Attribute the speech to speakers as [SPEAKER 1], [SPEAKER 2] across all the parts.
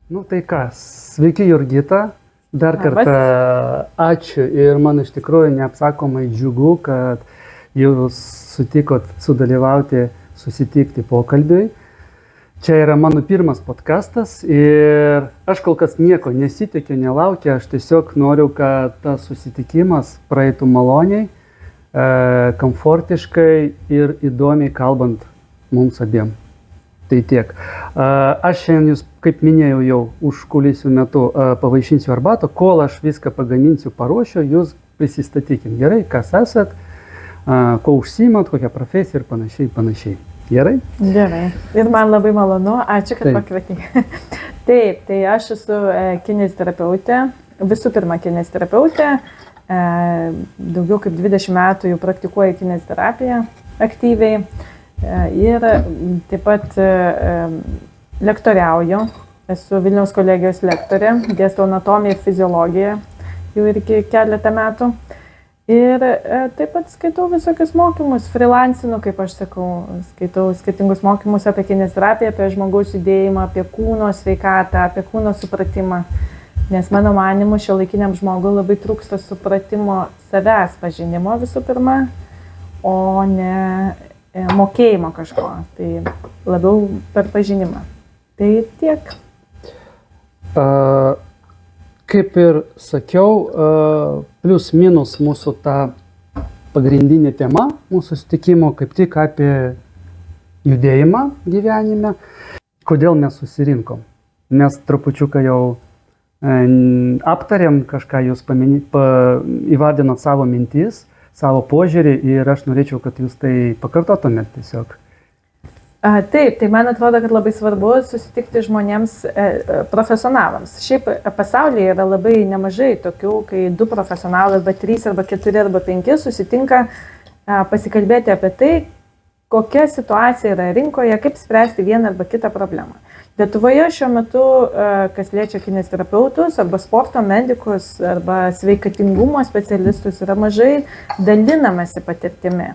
[SPEAKER 1] Nu tai ką, sveiki Jurgita, dar kartą ačiū ir man iš tikrųjų neapsakomai džiugu, kad jūs sutikot sudalyvauti, susitikti pokalbiui. Čia yra mano pirmas podcastas ir aš kol kas nieko nesitikiu, nelaukiu, aš tiesiog noriu, kad tas susitikimas praeitų maloniai, komfortiškai ir įdomiai kalbant mums abiem. Tai tiek. Aš šiandien jūs, kaip minėjau, jau už kulisių metu pavaišinsiu arbato, kol aš viską pagaminsiu, paruošiu, jūs prisistatykim. Gerai, kas esat, ko užsiimat, kokią profesiją ir panašiai. Gerai?
[SPEAKER 2] Gerai. Ir man labai malonu, ačiū, kad pakvietei. Taip, tai aš esu kineziterapeutė, visų pirma kineziterapeutė, daugiau kaip 20 metų jau praktikuoju kineziterapiją aktyviai. Ir taip pat lektoriauju, esu Vilniaus kolegijos lektorė, dėstau anatomiją ir fiziologiją jau irgi keletą metų. Ir taip pat skaitau visokius mokymus, freelancinu, kaip aš sakau, skaitau skirtingus mokymus apie kineziterapiją, apie žmogaus judėjimą, apie kūno sveikatą, apie kūno supratimą. Nes mano manimu šiuolaikiniam žmogui labai trūksta supratimo savęs pažinimo visų pirma, o ne mokėjimo kažko, tai labiau per pažinimą. Tai tiek.
[SPEAKER 1] Kaip ir sakiau, plius minus mūsų ta pagrindinė tema, mūsų susitikimo kaip tik apie judėjimą gyvenime. Kodėl mes susirinkom? Mes trupučiuką jau aptarėm kažką, jūs įvardinot savo mintis, savo požiūrį ir aš norėčiau, kad jūs tai pakartotumėt tiesiog.
[SPEAKER 2] Taip, tai man atrodo, kad labai svarbu susitikti žmonėms profesionalams. Šiaip pasaulyje yra labai nemažai tokių, kai 2 profesionalai, arba 3, arba 4, arba 5 susitinka pasikalbėti apie tai, kokia situacija yra rinkoje, kaip spręsti vieną arba kitą problemą. Lietuvoje šiuo metu, kas liečia kineziterapeutus, arba sporto medikus, arba sveikatingumo specialistus, yra mažai dalinamasi patirtimi.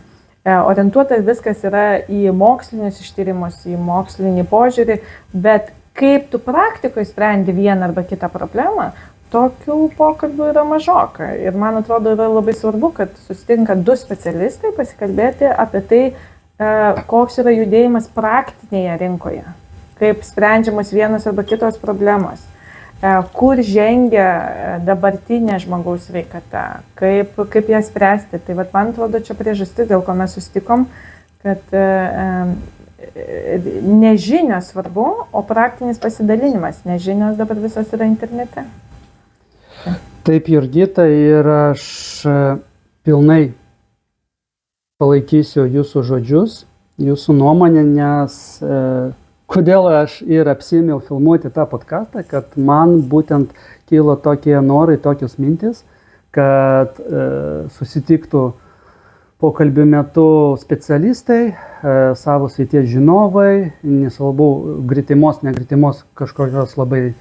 [SPEAKER 2] Orientuota viskas yra į mokslinius ištyrimus, į mokslinį požiūrį, bet kaip tu praktikoje sprendi vieną arba kitą problemą, tokių pokalbių yra mažoka. Ir man atrodo, yra labai svarbu, kad susitinka 2 specialistai pasikalbėti apie tai, koks yra judėjimas praktinėje rinkoje. Kaip sprendžiamas vienas arba kitos problemos, kur žengia dabartinė žmogaus sveikata, kaip ją spręsti. Tai man atrodo, čia priežastis, dėl ko mes susitikom, kad nežinios svarbu, o praktinis pasidalinimas. Nežinios dabar visos yra internete.
[SPEAKER 1] Taip, Jurgita, ir aš pilnai palaikysiu jūsų žodžius, jūsų nuomonę, nes kodėl aš ir apsiėmiau filmuoti tą podcastą, kad man būtent kilo tokie norai, tokios mintis, kad susitiktų pokalbių metu specialistai, savo srities žinovai, nesvarbu gretimos, negretimos kažkokios labai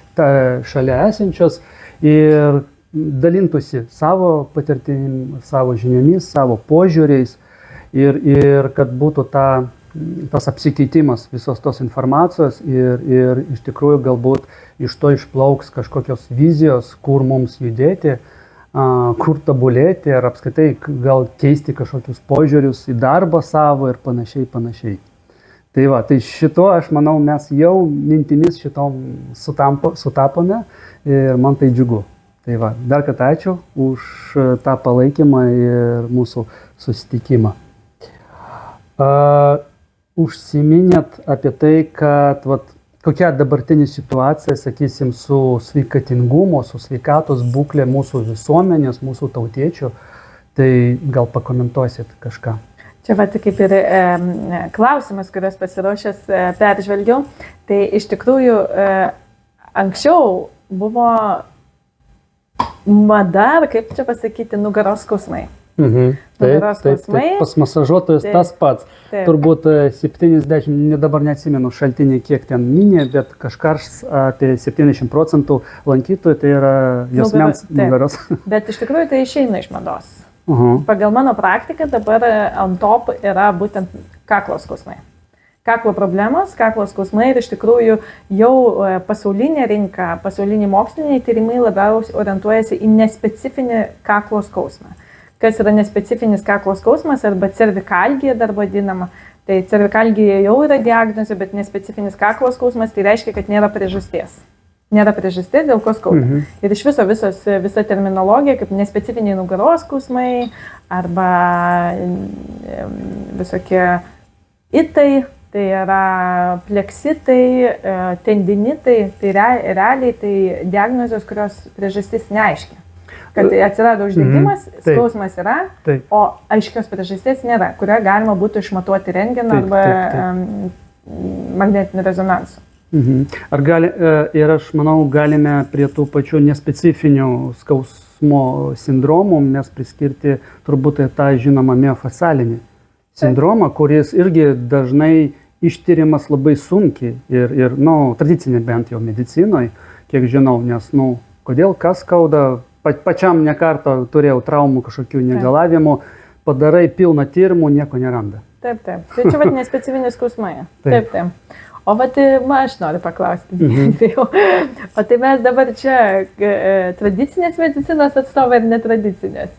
[SPEAKER 1] šalia esančios ir dalintųsi savo patirtim, savo žiniomis, savo požiūriais ir kad būtų tas apsikeitimas visos tos informacijos ir iš tikrųjų galbūt iš to išplauks kažkokios vizijos, kur mums judėti, kur tobulėti ar apskritai gal keisti kažkokius požiūrius į darbą savo ir panašiai. Tai šito aš manau mes jau mintimis šitom sutapome ir man tai džiugu. Dar kartą ačiū už tą palaikymą ir mūsų susitikimą. Užsiminėt apie tai, kad kokia dabartinė situacija, sakysim, su sveikatingumo, su sveikatos būklė mūsų visuomenės, mūsų tautiečių, tai gal pakomentuosit kažką.
[SPEAKER 2] Čia kaip ir klausimas, kurios pasiruošęs peržvelgiau, tai iš tikrųjų anksčiau buvo mada, kaip čia pasakyti, nugaros skausmai.
[SPEAKER 1] Taip, pas masažuotojus tas pats. Turbūt 70, dabar neatsimenu šaltinį, kiek ten minė, bet kažkas apie 70% lankytojų tai yra juosmens nugaros.
[SPEAKER 2] Bet iš tikrųjų tai išeina iš mados. Pagal mano praktiką dabar ant top yra būtent kaklo skausmai. kaklo problemos, kaklo skausmai ir iš tikrųjų jau pasaulinė rinka, pasauliniai moksliniai tyrimai labiau orientuojasi į nespecifinį kaklo skausmą. Kas yra nespecifinis kaklo skausmas arba cervikalgija dar vadinama. Tai cervikalgija jau yra diagnozė, bet nespecifinis kaklo skausmas, tai reiškia, kad nėra priežasties. Nėra priežasties, dėl ko skauda. Ir iš visa terminologija, kaip nespecifiniai nugaros skausmai arba visokie itai, tai yra pleksitai, tendinitai, tai realiai tai diagnozijos, kurios priežastis neaiškia. Kad atsirado uždegimas, skausmas yra, o aiškios priežasties nėra, kurią galima būtų išmatuoti rentgeną arba magnetiniu rezonansu.
[SPEAKER 1] Ir aš manau, galime prie tų pačių nespecifinių skausmo sindromų mes priskirti turbūt tą žinomą miofascialinį sindromą, kuris irgi dažnai ištyrimas labai sunkiai ir tradicinė bent jau medicinoje, kiek žinau, nes, kodėl kas skauda, pačiam ne kartą turėjau traumų kažkokių negalavimų, padarai pilną tyrimų, nieko neranda.
[SPEAKER 2] Taip. Tai čia vad nespecifinis skausmai. Taip. O aš noriu paklausti. O tai mes dabar čia tradicinės medicinos atstovai ir netradicinės?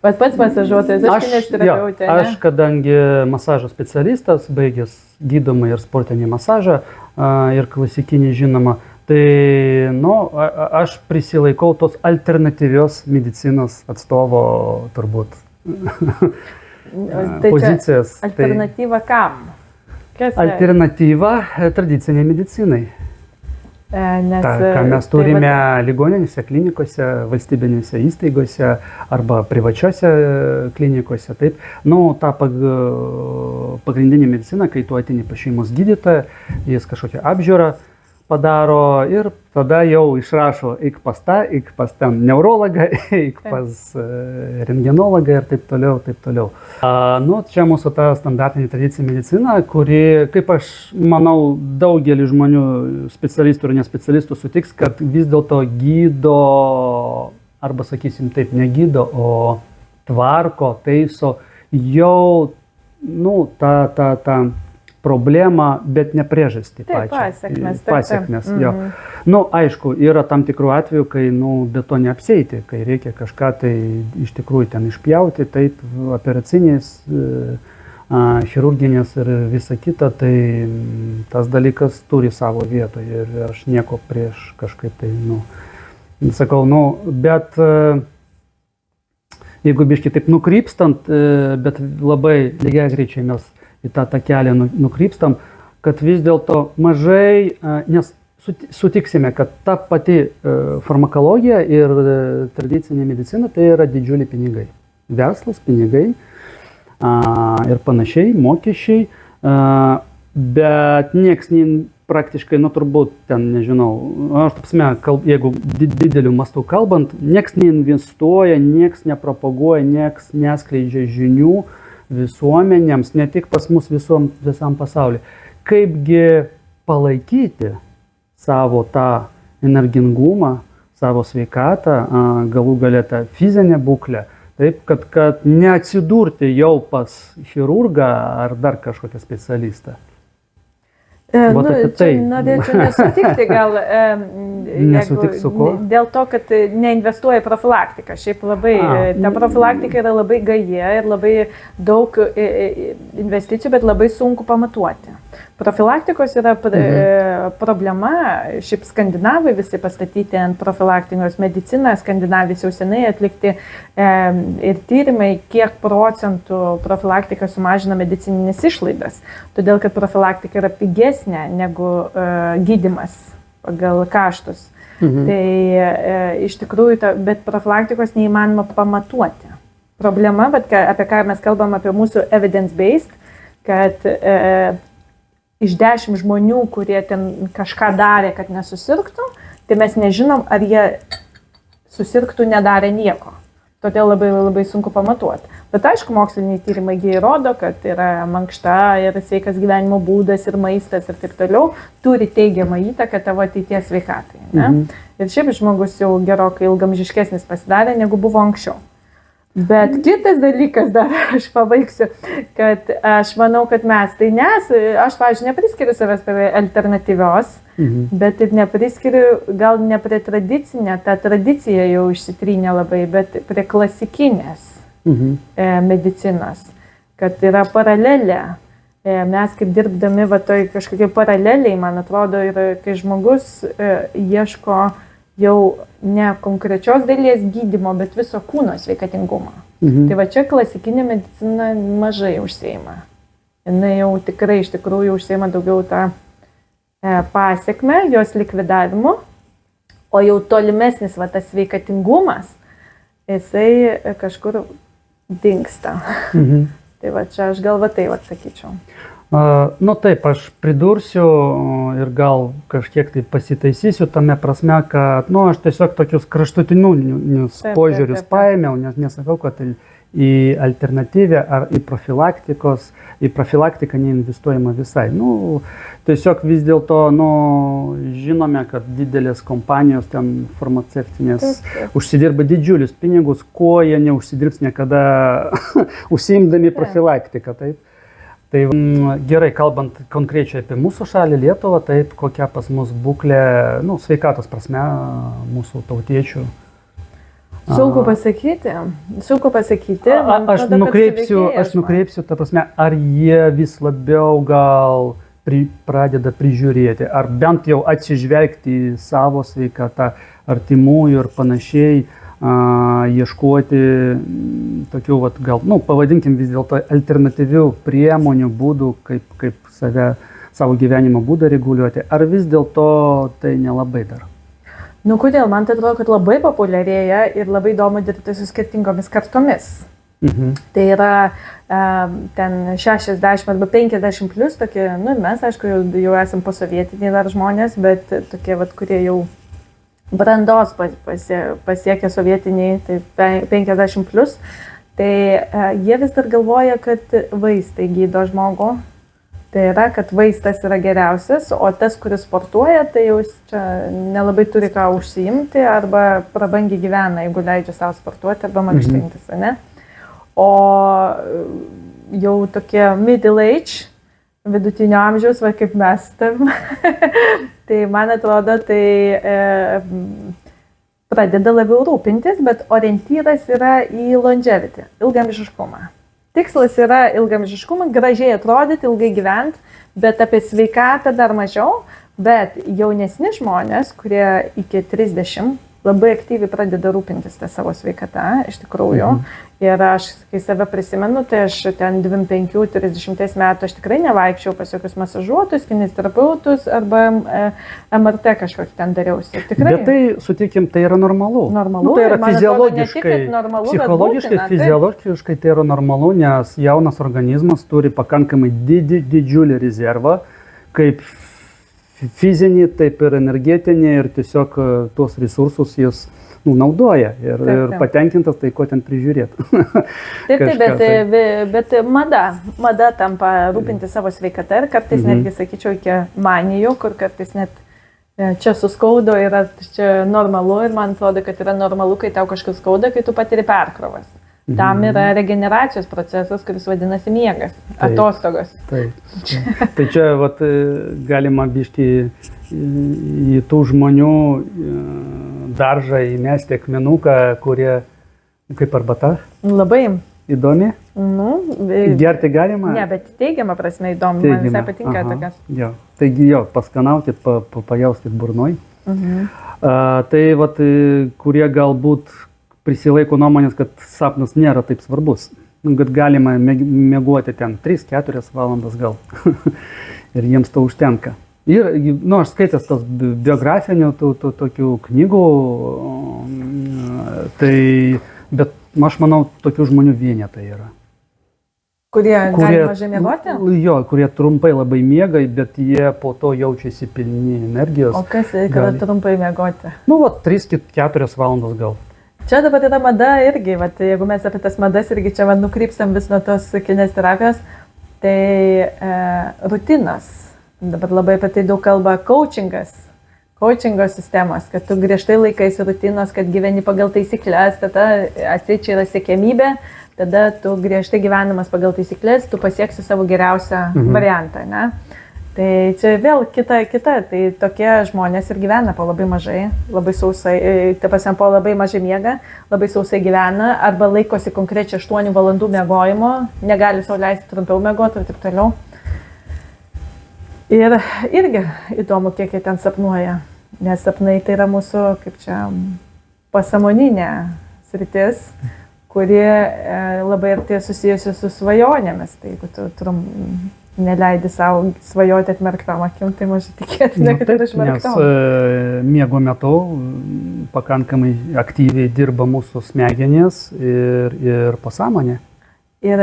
[SPEAKER 2] Pats masažuotojas, aš kineziterapeutė.
[SPEAKER 1] Aš, kadangi masažo specialistas, baigęs gydomą ir sportinį masažą ir klasikinį žinoma, tai aš prisilaikau tos alternatyvios medicinos atstovo turbūt pozicijas.
[SPEAKER 2] Alternatyva kam?
[SPEAKER 1] Alternatyva tradiciniai medicinai. Ką mes turime ligoninėse, klinikose, valstybinėse įstaigose arba privačiose klinikose. Taip. Ta pagrindinė medicina, kai tu ateini pas šeimos gydytoją, jis kažkokią apžiūrą padaro ir tada jau išrašo eik pas ten neurologą, eik pas rentgenologą ir taip toliau. Čia mūsų ta standartinė tradicinė medicina, kuri, kaip aš manau, daugelį žmonių, specialistų ir nespecialistų sutiks, kad vis dėlto gydo, arba sakysim taip, negydo, o tvarko, taiso jau, ta problema, bet ne priežastį pačią. Pasiekmes. Aišku, yra tam tikrų atvejų, kai be to neapsieiti, kai reikia kažką tai iš tikrųjų ten išpjauti, taip, operacinės, chirurginės ir visa kita, tai tas dalykas turi savo vietą ir aš nieko prieš kažkaip tai, sakau, bet jeigu biškai taip nukrypstant, bet labai lygiagrečiai mes į tą kelią nukrypstam, kad vis dėlto mažai, nes sutiksime, kad ta pati farmakologija ir tradicinė medicina tai yra didžiuliai pinigai. Verslas, pinigai ir panašiai, mokesčiai, bet nieks praktiškai, turbūt ten, nežinau, aš tapsime, jeigu dideliu mastu kalbant, nieks neinvestuoja, nieks nepropaguoja, nieks neskleidžia žinių visuomenėms, ne tik pas mus visam pasauliu. Kaipgi palaikyti savo tą energingumą, savo sveikatą, galų galę tą fizinę būklę, taip, kad neatsidurti jau pas chirurgą ar dar kažkokią specialistą.
[SPEAKER 2] Norėčiau nesutikti gal,
[SPEAKER 1] Nesutik su kuo?
[SPEAKER 2] Dėl to, kad neinvestuoja į profilaktiką. Šiaip labai, ta profilaktika yra labai gaja ir labai daug investicijų, bet labai sunku pamatuoti. Profilaktikos yra problema, šiaip skandinavai visi pastatyti ant profilaktikos mediciną, skandinavai jau senai atlikti ir tyrimai, kiek procentų profilaktika sumažina medicininės išlaidas. Todėl, kad profilaktika yra pigesnė negu gydymas pagal kaštus. Tai iš tikrųjų, bet profilaktikos neįmanoma pamatuoti. Problema, apie ką mes kalbam, apie mūsų evidence-based, kad iš 10 žmonių, kurie ten kažką darė, kad nesusirgtų, tai mes nežinom, ar jie susirgtų nedarė nieko. Todėl labai sunku pamatuoti. Bet aišku, moksliniai tyrimai įrodo, kad yra mankšta ir sveikas gyvenimo būdas ir maistas ir taip toliau turi teigiamą įtaką tavo ateities sveikatai. Ne? Ir šiaip žmogus jau gerokai ilgamžiškesnis pasidarė, negu buvo anksčiau. Bet kitas dalykas, dar aš pabaigsiu, kad aš manau, kad mes tai aš, pavyzdžiui, nepriskiriu savęs prie alternatyvios, bet ir nepriskiriu, gal ne prie tradicinę, ta tradicija jau išsitrynė labai, bet prie klasikinės medicinos, kad yra paralelė. Mes kaip dirbdami toj kažkokiai paraleliai, man atrodo, ir kai žmogus ieško jau ne konkrečios dalies gydymo, bet viso kūno sveikatingumo. Tai va čia klasikinė medicina mažai užsiima. Jis jau tikrai iš tikrųjų užsiima daugiau tą pasiekmę, jos likvidavimu, o jau tolimesnis tas sveikatingumas, jisai kažkur dingsta. Tai va čia aš gal tai sakyčiau.
[SPEAKER 1] Nu taip, aš pridursiu ir gal kažkiek tai pasitaisysiu tame prasme, kad aš tiesiog tokius kraštutinius požiūrius paėmiau, nes nesakau, kad į alternatyvę ar į profilaktiką neinvestuojama visai. Tiesiog vis dėlto žinome, kad didelės kompanijos ten farmaceutinės užsidirba didžiulius pinigus, ko jie neužsidirbs niekada užsiimdami profilaktiką. Taip. Tai gerai, kalbant konkrečiai apie mūsų šalį Lietuvą, taip, kokia pas mus būklė, sveikatos prasme, Mūsų tautiečių.
[SPEAKER 2] Sunku pasakyti.
[SPEAKER 1] Aš nukreipsiu, ta prasme, ar jie vis labiau gal pradeda prižiūrėti, ar bent jau atsižvelgti į savo sveikatą, artimųjų ir panašiai, ieškoti tokių, gal, pavadinkim vis dėlto alternatyvių priemonių, būdų, kaip savo gyvenimo būdą reguliuoti, ar vis dėlto tai nelabai dar?
[SPEAKER 2] Kodėl? Man tai atrodo, kad labai populiarėja ir labai įdomu dirbti su skirtingomis kartomis. Tai yra ten 60 arba 50 plus tokie, mes aišku jau esam posovietiniai dar žmonės, bet tokie, kurie jau brandos pasiekia sovietiniai, tai 50 plus, tai jie vis dar galvoja, kad vaistai gydo žmogų. Tai yra, kad vaistas yra geriausias, o tas, kuris sportuoja, tai jau čia nelabai turi ką užsiimti arba prabangiai gyvena, jeigu leidžia savo sportuoti arba mankštintis, ne? O jau tokie middle age, vidutinio amžiaus, kaip mes tam, tai man atrodo, tai pradeda labiau rūpintis, bet orientyras yra į longevity, ilgaamžiškumą. Tikslas yra ilgaamžiškumą, gražiai atrodyti, ilgai gyventi, bet apie sveikatą dar mažiau, bet jaunesni žmonės, kurie iki 30 labai aktyviai pradeda rūpintis tą savo sveikatą, iš tikrųjų. Ir aš, kai save prisimenu, tai aš ten 25-30 metų aš tikrai nevaikščiau pas jokius masažuotus, kineziterapeutus arba MRT kažkokį ten dariausi. Tikrai.
[SPEAKER 1] Bet tai, sutikim, tai yra normalu.
[SPEAKER 2] Normalu.
[SPEAKER 1] Tai yra fiziologiškai,
[SPEAKER 2] atrodo, normalu,
[SPEAKER 1] psichologiškai, fiziologiškai tai yra normalu, nes jaunas organizmas turi pakankamai didžiulį rezervą, kaip fizinį, taip ir energetinį, ir tiesiog tuos resursus jis naudoja ir patenkintas, tai ko ten prižiūrėti.
[SPEAKER 2] Bet mada tampa rūpinti savo sveikatą ir kartais netgi, sakyčiau, iki manijų, kur kartais net čia suskaudo, yra čia normalu ir man atrodo, kad yra normalu, kai tau kažkas skauda, kai tu patiri perkrovas. Tam yra regeneracijos procesas, kuris vadinasi miegas, atostogos.
[SPEAKER 1] Tai čia galima bišti į tų žmonių daržą įmesti akmenuką, kurie kaip arbata.
[SPEAKER 2] Labai
[SPEAKER 1] įdomi. Gerti galima?
[SPEAKER 2] Ne, bet teigiamą prasme įdomi, man visai patinka tokias.
[SPEAKER 1] Taigi paskanautit, pajauskit burnoj. Tai kurie galbūt prisilaiko nuomonės, kad sapnas nėra taip svarbus, kad galima miegoti ten 3-4 valandas gal ir jiems to užtenka. Ir, aš skaitęs tos biografinių tokių knygų, bet aš manau, tokių žmonių vienetai yra.
[SPEAKER 2] Kurie gali mažai miegoti?
[SPEAKER 1] Jo, kurie trumpai labai miega, bet jie po to jaučiasi pilni energijos.
[SPEAKER 2] O kas kada trumpai miegoti?
[SPEAKER 1] 3-4 valandos gal.
[SPEAKER 2] Čia dabar yra mada irgi, jeigu mes apie tas madas irgi čia nukrypstam vis nuo tos kineziterapijos, tai rutinos. Dabar labai apie tai daug kalba coachingas. coachingo sistemos, kad tu griežtai laikaisi rutinos, kad gyveni pagal taisyklės, tada atsičia yra siekiamybė, tada tu griežtai gyvenamas pagal taisyklės, tu pasieksi savo geriausią variantą, ne? Tai čia vėl kita, tai tokie žmonės ir gyvena po labai mažai, labai sausai, po labai mažai miega, labai sausai gyvena, arba laikosi konkrečiai 8 valandų miegojimo, negali sau leisti trumpiau miegoti ir taip toliau. Ir irgi įdomu, kiek jie ten sapnuoja, nes sapnai tai yra mūsų, kaip čia, pasąmoninė sritis, kuri labai arti susijusi su svajonėmis. Tai jeigu tu neleidi savo svajoti atmerktom akim, tai mažai tikėtina, kad ir išmerktom.
[SPEAKER 1] Nes miego metu pakankamai aktyviai dirba mūsų smegenys ir pasąmonė.
[SPEAKER 2] Ir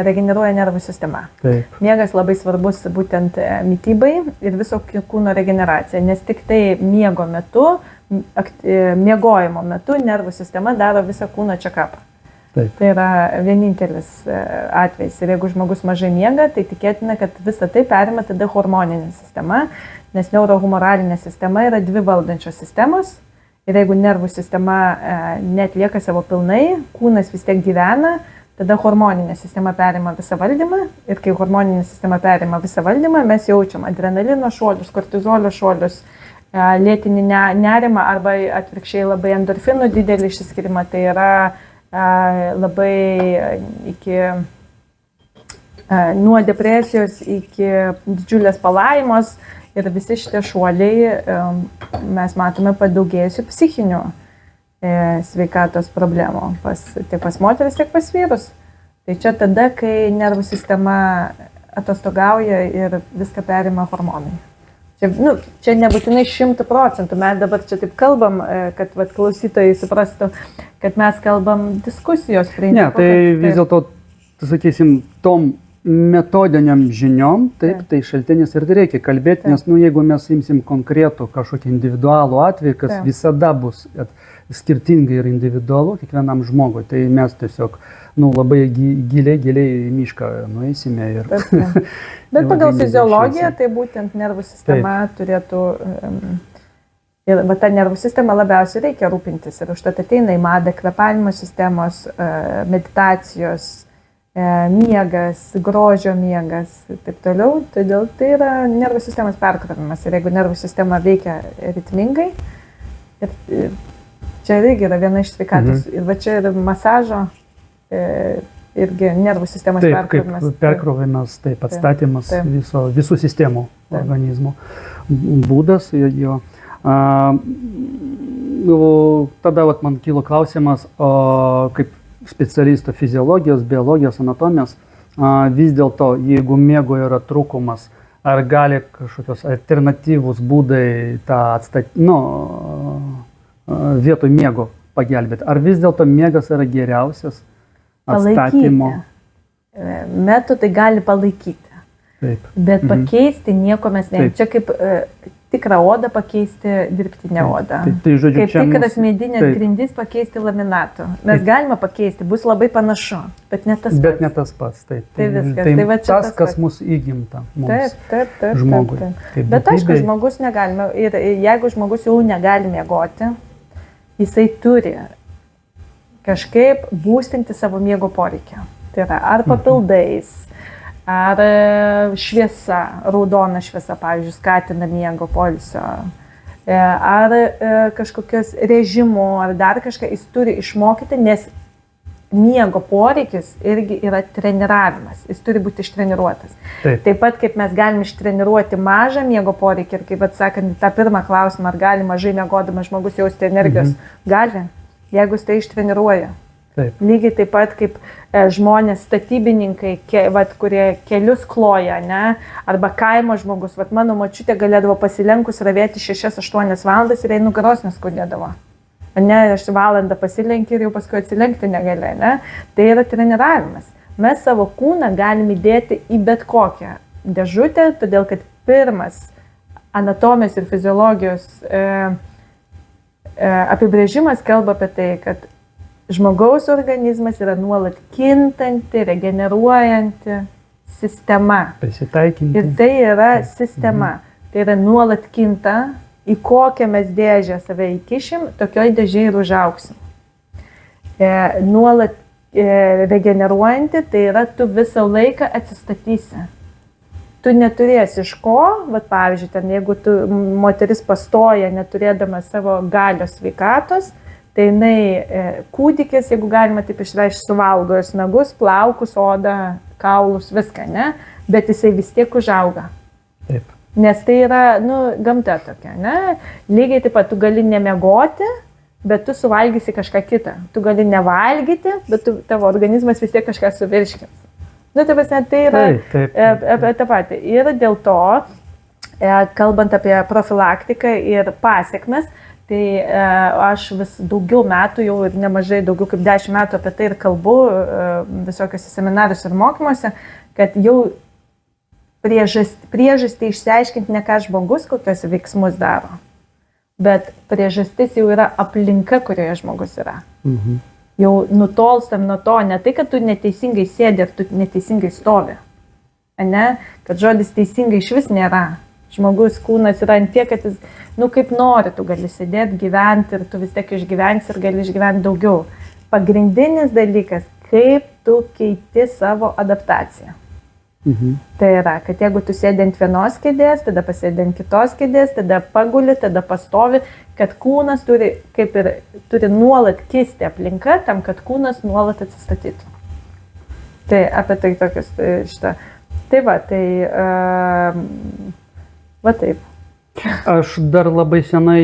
[SPEAKER 2] regeneruoja nervų sistema.
[SPEAKER 1] Taip.
[SPEAKER 2] Miegas labai svarbus būtent mitybai ir viso kūno regeneracija, nes tik tai miego metu, miegojimo metu nervų sistema daro visą kūno check-upą.
[SPEAKER 1] Taip.
[SPEAKER 2] Tai yra vienintelis atvejs. Ir jeigu žmogus mažai miega, tai tikėtina, kad visą tai perima tada hormoninė sistema, nes neurohumoralinė sistema yra 2 valdančios sistemos. Ir jeigu nervų sistema netlieka savo pilnai, kūnas vis tiek gyvena, tada hormoninė sistema perima visą valdymą. Ir kai hormoninė sistema perima visą valdymą, mes jaučiam adrenalino šuolius, kortizolio šuolius, lėtinį nerimą arba atvirkščiai labai endorfinų didelį išsiskyrimą. Tai yra labai nuo depresijos iki didžiulės palaimos ir visi šitie šuoliai mes matome padaugėjusių psichinių sveikatos problemų tiek pas moteris, tiek pas vyrus. Tai čia tada, kai nervų sistema atostogauja ir viską perima hormonai. Čia nebūtinai 100%, mes dabar čia taip kalbam, kad klausytojai suprastų, kad mes kalbam diskusijos principu.
[SPEAKER 1] Ne, tai vis dėlto, sakysim, tom metodiniam žiniom, taip, tai šaltinis ir reikia kalbėti, nes jeigu mes imsim konkretų kažkokį individualų atvejį, kas visada bus skirtingai ir individualu kiekvienam žmogui, tai mes tiesiog labai giliai į mišką nueisime.
[SPEAKER 2] Bet pagal fiziologiją, tai būtent nervų sistema turėtų, ir ta nervų sistema labiausiai reikia rūpintis. Ir užtat ateina į madą kvėpavimo sistemos, meditacijos, miegas, grožio miegas ir taip toliau. Todėl tai yra nervų sistemos perkrovimas. Ir jeigu nervų sistema veikia ritmingai, ir čia irgi yra viena iš sveikatos. Ir va čia yra masažo irgi nervų sistemos perkrovimas.
[SPEAKER 1] Taip, perkrovimas, taip, atstatymas visų sistemų organizmo būdas. Tada man kilo klausimas, kaip specialisto fiziologijos, biologijos, anatomijos, vis dėlto, jeigu miego yra trūkumas, ar gali kažkokios alternatyvūs būdai tą vietoj miego pagelbėti? Ar vis dėlto miegas yra geriausias atstatymo?
[SPEAKER 2] Metodai gali palaikyti, bet pakeisti nieko mes negalime. Čia kaip tikrą odą pakeisti dirbtinę odą.
[SPEAKER 1] Tai, žodžiu,
[SPEAKER 2] kaip tikras medinės grindis pakeisti laminatu. Mes galime pakeisti, bus labai panašu, bet ne tas pats.
[SPEAKER 1] Bet ne tas pats, taip.
[SPEAKER 2] Tai viskas.
[SPEAKER 1] Tai va tas, kas mūsų įgimta.
[SPEAKER 2] Taip.
[SPEAKER 1] Žmogui.
[SPEAKER 2] Bet aišku, žmogus negalime. Ir jeigu žmogus jau negali miegoti, jisai turi kažkaip būstinti savo miego poreikį. Tai yra ar papildais, ar šviesa, raudona šviesa, pavyzdžiui, skatina miego poilsio, ar kažkokios režimo, ar dar kažką jis turi išmokyti, nes miego poreikis irgi yra treniravimas, jis turi būti ištreniruotas. Taip pat kaip mes galime ištreniruoti mažą miego poreikį ir kaip atsakant tą pirmą klausimą, ar gali mažai miegodamas žmogus jausti energijos, gali, jeigu jis tai ištreniruoja.
[SPEAKER 1] Taip.
[SPEAKER 2] Lygiai taip pat kaip žmonės, statybininkai, kurie kelius kloja, arba kaimo žmogus. Mano močiutė galėdavo pasilenkus ravėti 6-8 valandas ir jai nugaros neskaudėdavo. Aš valandą pasilenkiu ir jau paskui atsilenkti negalėjau. Tai yra treniravimas. Mes savo kūną galime įdėti į bet kokią dėžutę, todėl kad pirmas anatomijos ir fiziologijos apibrėžimas kalba apie tai, kad žmogaus organizmas yra nuolat kintanti, regeneruojanti sistema.
[SPEAKER 1] Prisitaikinti.
[SPEAKER 2] Ir tai yra sistema. Tai yra nuolat kinta, į kokią mes dėžę save įkišim, tokioj dėžėje ir užauksim. Nuolat regeneruojanti, tai yra tu visą laiką atsistatysi. Tu neturėsi iš ko, vat, pavyzdžiui, ten, jeigu tu moteris pastoja neturėdama savo galios sveikatos, tai jinai kūdikis, jeigu galima taip išreikšti, suvalgo jos nagus, plaukus, odą, kaulus, viską, ne? Bet jisai vis tiek užauga.
[SPEAKER 1] Taip.
[SPEAKER 2] Nes tai yra, gamta tokia, ne? Lygiai taip pat tu gali nemiegoti, bet tu suvalgysi kažką kitą. Tu gali nevalgyti, bet tavo organizmas vis tiek kažką suvirškins. Tai yra apie tą patį. Ir dėl to, kalbant apie profilaktiką ir pasiekmes, tai aš vis daugiau metų, jau ir nemažai, daugiau kaip 10 metų apie tai ir kalbu visokiuose seminariuose ir mokymuose, kad jau priežastį išsiaiškinti ne ką žmogus, kokios veiksmus daro, bet priežastis jau yra aplinka, kurioje žmogus yra.
[SPEAKER 1] Mhm.
[SPEAKER 2] Jau nutolstam nuo to, ne tai, kad tu neteisingai sėdi ir tu neteisingai stovi. Ne? Kad žodis teisingai iš vis nėra. Žmogus kūnas yra ant tiek, kad jis, kaip nori, tu gali sėdėti, gyventi ir tu vis tiek išgyvensi ir gali išgyventi daugiau. Pagrindinis dalykas, kaip tu keiti savo adaptaciją.
[SPEAKER 1] Mhm.
[SPEAKER 2] Tai yra, kad jeigu tu sėdi ant vienos kėdės, tada pasėdi ant kitos kėdės, tada paguli, tada pastovi, kad kūnas turi nuolat kisti aplinka tam, kad kūnas nuolat atsistatytų. Tai apie tai tokius šitą. Tai va, taip.
[SPEAKER 1] Aš dar labai senai,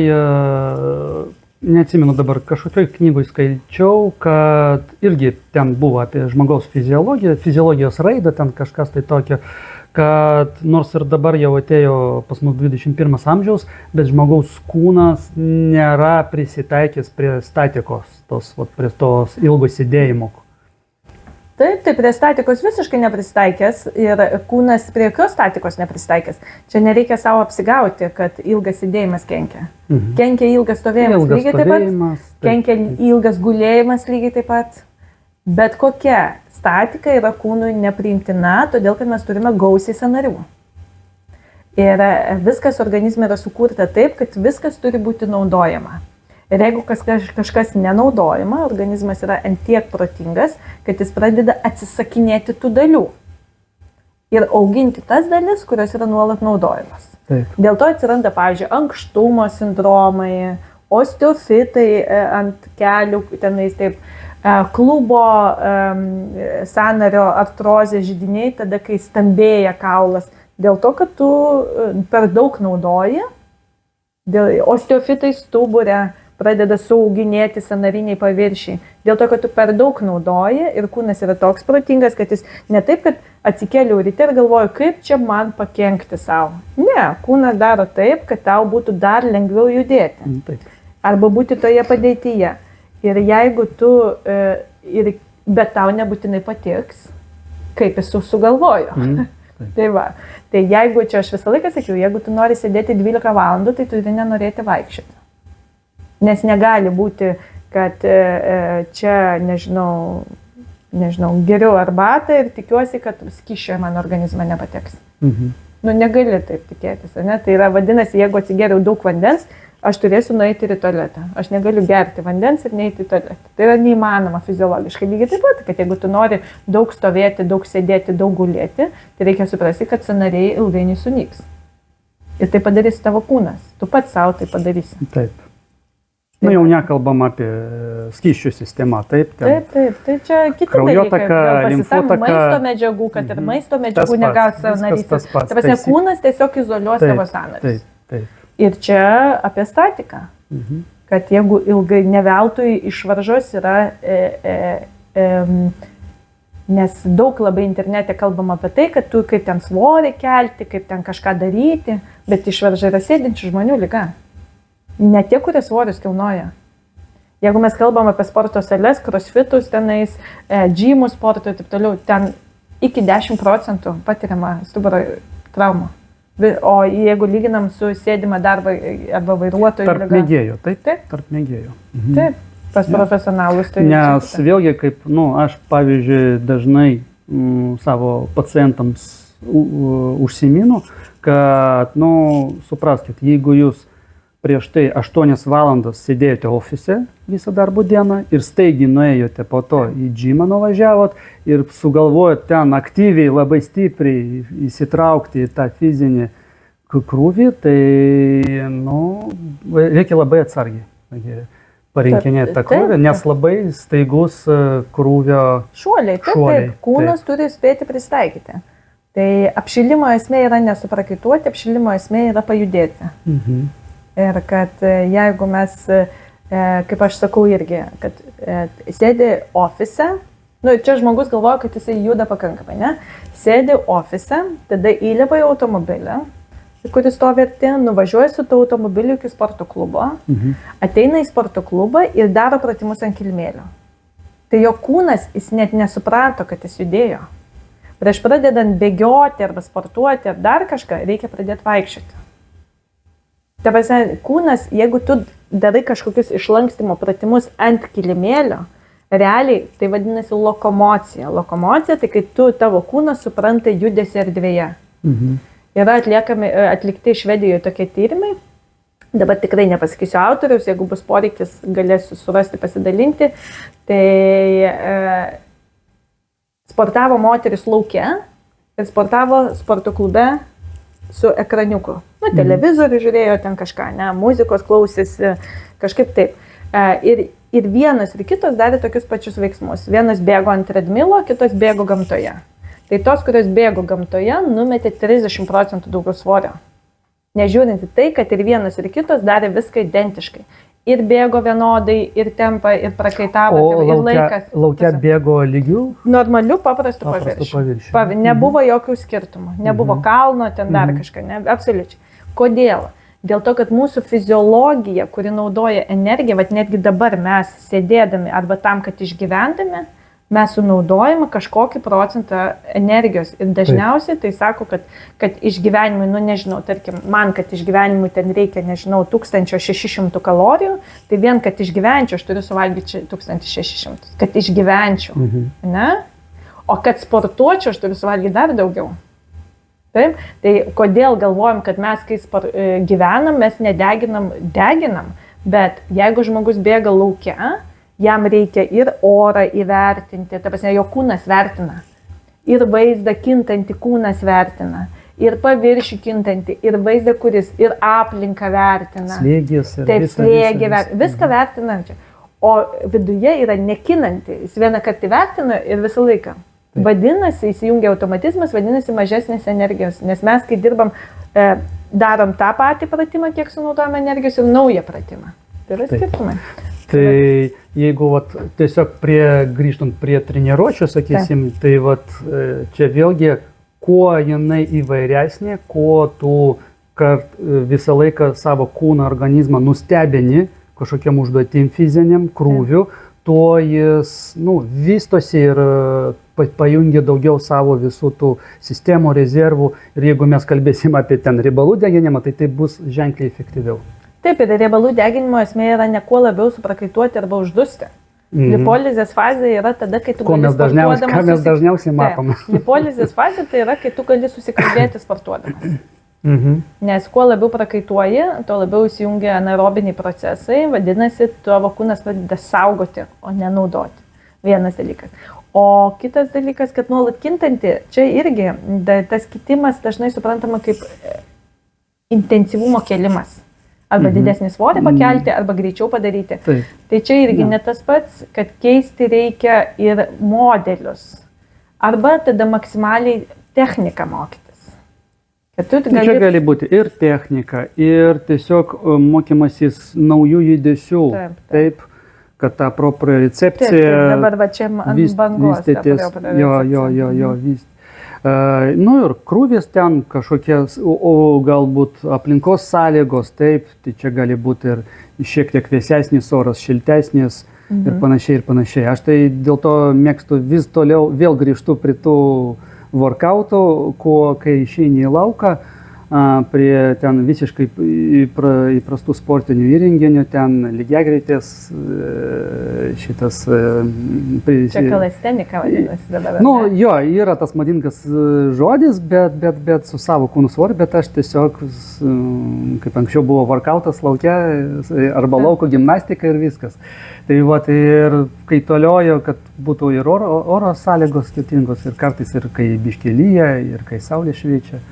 [SPEAKER 1] neatsimenu dabar, kažkokioj knygoj skaičiau, kad irgi ten buvo apie žmogaus fiziologijos raidą, ten kažkas tai tokio, kad nors ir dabar jau atėjo pas mus 21 amžiaus, bet žmogaus kūnas nėra prisitaikęs prie statikos, prie tos ilgo sėdėjimo.
[SPEAKER 2] Taip, prie statikos visiškai nepristaikęs ir kūnas prie jokios statikos nepristaikęs. Čia nereikia savo apsigauti, kad ilgas sėdėjimas kenkia.
[SPEAKER 1] Mhm.
[SPEAKER 2] Kenkia ilgas stovėjimas lygiai taip pat, kenkia ilgas gulėjimas lygiai taip pat. Bet kokia statika yra kūnui nepriimtina, todėl kad mes turime gausiai sąnarių. Ir viskas organizme yra sukurta taip, kad viskas turi būti naudojama. Ir jeigu kažkas nenaudojama, organizmas yra ant tiek protingas, kad jis pradeda atsisakinėti tų dalių. Ir auginti tas dalis, kurios yra nuolat naudojamas.
[SPEAKER 1] Taip.
[SPEAKER 2] Dėl to atsiranda, pavyzdžiui, ankštumo sindromai, osteofitai ant kelių, tenais taip, klubo sąnario artrozės židiniai, tada kai stambėja kaulas. Dėl to, kad tu per daug naudoji, osteofitai stuburė, pradeda suauginėti sąnariniai paviršiai. Dėl to, kad tu per daug naudoji ir kūnas yra toks protingas, kad jis ne taip, kad atsikėliau ryte ir galvoju, kaip čia man pakenkti savo. Ne, kūnas daro taip, kad tau būtų dar lengviau judėti.
[SPEAKER 1] Taip.
[SPEAKER 2] Arba būti toje padėtyje. Ir jeigu tu, bet tau nebūtinai patiks, kaip jis sugalvojo. Tai va. Tai jeigu čia aš visą laiką sakiau, jeigu tu nori sėdėti 12 valandų, tai turi nenorėti vaikščioti. Nes negali būti, kad čia, nežinau, geriau arbatą ir tikiuosi, kad skysčio mano organizmą nepateks.
[SPEAKER 1] Mhm.
[SPEAKER 2] Negali taip tikėtis, ne? Tai yra, vadinasi, jeigu atsigeriau daug vandens, aš turėsiu nueiti į tualetą. Aš negaliu gerti vandens ir neiti į tualetą. Tai yra neįmanoma fiziologiškai. Lygiai taip pat, kad jeigu tu nori daug stovėti, daug sėdėti, daug gulėti, tai reikia suprasti, kad sąnariai ilgainiui sunyks. Ir tai padarys tavo kūnas. Tu pats savo tai padarysi.
[SPEAKER 1] Taip. Jau nekalbam apie skysčių sistemą, taip?
[SPEAKER 2] Taip. Tai čia kiti
[SPEAKER 1] kraujotaka, limfotaka.
[SPEAKER 2] Maisto medžiagų, kad ir maisto medžiagų negausi sąnarystės. Tai prasme, kūnas tiesiog izoliuos savo sąnarius.
[SPEAKER 1] Taip.
[SPEAKER 2] Ir čia apie statiką. Kad jeigu ilgai neveltui išvaržos yra, nes daug labai internete kalbam apie tai, kad tu kaip ten svorį kelti, kaip ten kažką daryti, bet išvarža yra sėdinčių žmonių liga. Ne tie, kurie svorius kilnoja. Jeigu mes kalbam apie sporto sales, crossfitus, tenais, gymų sporto ir taip toliau, ten iki 10% patiriama stuburo trauma. O jeigu lyginam su sėdimą darbą arba vairuotojų liga.
[SPEAKER 1] Tarp mėgėjų, taip? Tarp mėgėjų.
[SPEAKER 2] Taip, pas profesionalus. Tai
[SPEAKER 1] nes vėlgi, kaip, aš pavyzdžiui, dažnai savo pacientams užsiminu, kad, supraskit, jeigu jūs prieš tai 8 valandas sėdėjote ofise visą darbo dieną ir staigiai nuėjote po to į džimą nuvažiavot ir sugalvojot ten aktyviai, labai stipriai įsitraukti į tą fizinį krūvį, tai reikia labai atsargiai parinkinėti tą krūvį, nes labai staigus krūvio
[SPEAKER 2] šuoliai. Taip, kūnas turi spėti pristaikyti. Tai apšilimo esmė yra nesuprakaituoti, apšilimo esmė yra pajudėti. Ir kad jeigu mes, kaip aš sakau irgi, kad sėdi ofise, čia žmogus galvoja, kad jisai juda pakankamai, ne? Sėdi ofise, tada įlipa į automobilį, kuris stovi arti, nuvažiuoja su tuo automobiliu iki sporto klubo, ateina į sporto klubą ir daro pratimus ant kilimėlio. Tai jo kūnas, jis net nesuprato, kad jis judėjo. Prieš pradedant bėgioti arba sportuoti ar dar kažką, reikia pradėti vaikščioti. Ta prasme, kūnas, jeigu tu darai kažkokius išlankstymo pratimus ant kilimėlio, realiai tai vadinasi lokomocija. Lokomocija tai kai tavo kūnas supranta judesį erdvėje. Yra atlikti Švedijoje tokie tyrimai, dabar tikrai nepasakysiu autoriaus, jeigu bus poreikis, galėsiu surasti, pasidalinti. Tai sportavo moteris lauke ir sportavo sporto klube su ekraniuku. Televizorių žiūrėjo ten kažką, muzikos klausėsi, kažkaip taip. Ir vienas ir kitos darė tokius pačius veiksmus. Vienas bėgo ant treadmilo, kitos bėgo gamtoje. Tai tos, kurios bėgo gamtoje, numetė 30% daugiau svorio. Nežiūrint į tai, kad ir vienas ir kitos darė viską identiškai. Ir bėgo vienodai, ir tempą, ir prakaitavo, ir laikas.
[SPEAKER 1] Laukia bėgo lygių?
[SPEAKER 2] Normalių, paprastų paviršių. Nebuvo jokių skirtumų. Nebuvo kalno, ten dar kažką. Absoliučiai. Kodėl? Dėl to, kad mūsų fiziologija, kuri naudoja energiją, netgi dabar mes sėdėdami arba tam, kad išgyvendami, mes sunaudojame kažkokį procentą energijos. Ir dažniausiai tai sako, kad išgyvenimui, nežinau, tarkim, man, kad išgyvenimui ten reikia, nežinau, 1600 kalorijų, tai vien, kad išgyvenčiau, aš turiu suvalgyti 1600, kad išgyvenčiau, ne? O kad sportuočiau, aš turiu suvalgyti dar daugiau. Taip? Tai kodėl galvojam, kad mes, kai gyvenam, mes deginam, bet jeigu žmogus bėga laukia, jam reikia ir orą įvertinti, ta prasme, jo kūnas vertina, ir vaizdą kintantį kūnas vertina, ir paviršių kintantį, ir vaizdą, kuris ir aplinką vertina.
[SPEAKER 1] Slėgis.
[SPEAKER 2] Taip, slėgį vertina, viską vertina. O viduje yra nekinanti, jis vieną kartą vertina ir visą laiką. Taip. Vadinasi, įsijungia automatizmas, vadinasi mažesnės energijos, nes mes, kai dirbam, darom tą patį pratimą, kiek sunaudojame energijos ir naują pratimą. Tai yra skirtumai.
[SPEAKER 1] Tai jeigu tiesiog grįžtant prie treniruočių, sakysim, tai čia vėlgi, kuo jinai įvairesnė, kuo tu visą laiką savo kūną, organizmą nustebini kažkokiam užduotim fiziniam krūviu, tuo jis vystosi ir pajungia daugiau savo visų tų sistemų, rezervų. Ir jeigu mes kalbėsim apie ten riebalų deginimą, tai bus ženkliai efektyviau.
[SPEAKER 2] Taip, ir riebalų deginimo esmė yra ne kuo labiau suprakaituoti arba uždusti. Lipolizės fazė yra tada, kai tu gali sportuodamas.
[SPEAKER 1] Ką mes dažniausiai matome.
[SPEAKER 2] Lipolizės fazė tai yra, kai tu gali susikalbėti sportuodamas. Nes kuo labiau prakaituoji, tuo labiau įsijungia anaerobiniai procesai, vadinasi, tavo kūnas pradeda saugoti, o nenaudoti. Vienas dalykas. O kitas dalykas, kad nuolat kintanti, čia irgi tas kitimas dažnai suprantama kaip intensyvumo kelimas. Arba didesnį svorį pakelti, arba greičiau padaryti. Taip. Tai čia irgi ne tas pats, kad keisti reikia ir modelius. Arba tada maksimaliai techniką mokytis.
[SPEAKER 1] Čia gali būti ir technika, ir tiesiog mokymasis naujų judesių. Taip, kad ta propriocepcija
[SPEAKER 2] dabar va čia ant bangos
[SPEAKER 1] vystytis. Jo. Ir krūvis ten kažkokias, o galbūt aplinkos sąlygos, taip, tai čia gali būti ir šiek tiek vėsesnis oras, šiltesnis ir panašiai. Aš tai dėl to mėgstu vis toliau, vėl grįžtu prie tų workoutų, kai išeini į lauką, prie ten visiškai įprastų sportinių įrenginių, ten lygiagreitės, šitas...
[SPEAKER 2] Čia kalastenika vadinasi dabar.
[SPEAKER 1] Nu, jo, yra tas madingas žodis, bet su savo kūnų svoriu, bet aš tiesiog, kaip anksčiau buvo workoutas laukia, arba lauko gimnastika ir viskas. Tai ir kaitaliojo, kad būtų ir oro sąlygos skirtingos, ir kartais ir kai biškį lyja, ir kai saulė šviečia.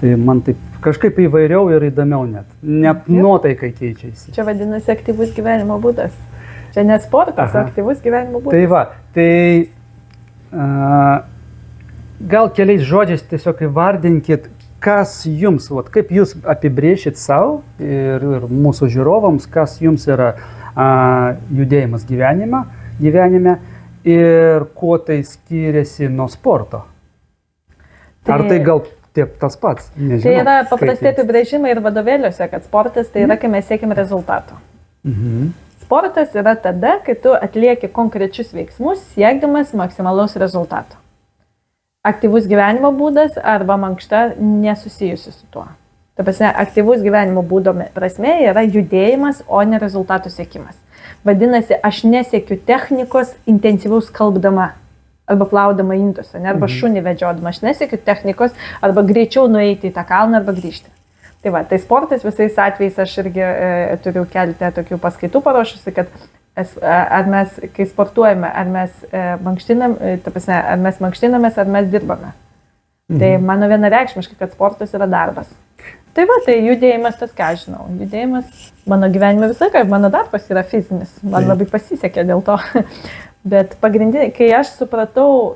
[SPEAKER 1] Tai man taip kažkaip įvairiau ir įdomiau net nuotaikai keičiasi.
[SPEAKER 2] Čia vadinasi aktyvus gyvenimo būdas. Čia ne sportas, aktyvus gyvenimo būdas.
[SPEAKER 1] Tai va, gal keliais žodžiais tiesiog įvardinkit, kas jums, kaip jūs apibrėšit savo ir mūsų žiūrovams, kas jums yra judėjimas gyvenime ir kuo tai skiriasi nuo sporto. Ar tai gal taip tas pats? Nežinau,
[SPEAKER 2] tai yra paprasti apibrėžimai ir vadovėliuose, kad sportas tai yra, kai mes siekiam rezultato. Sportas yra tada, kai tu atlieki konkrečius veiksmus, siekdamas maksimalaus rezultato. Aktyvus gyvenimo būdas arba mankšta nesusijusi su tuo. Ta prasme, aktyvus gyvenimo būdo prasme yra judėjimas, o ne rezultatų siekimas. Vadinasi, aš nesiekiu technikos intensyvaus skalbdama arba plaudama indus, arba šunį vedžiodama. Aš nesiekiu technikos arba greičiau nueiti į tą kalną arba grįžti. Tai va, tai sportas visais atvejais, aš irgi turiu keletą tokių paskaitų paruošusi, kad ar mes, kai sportuojame, ar mes mankštinamės, ar mes dirbame. Tai mano vienareikšmiškai, kad sportas yra darbas. Tai va, tai judėjimas tas, ką aš žinau. Judėjimas mano gyvenime visą laiką, mano darbas yra fizinis. Man labai pasisekė dėl to. Bet pagrindinė, kai aš supratau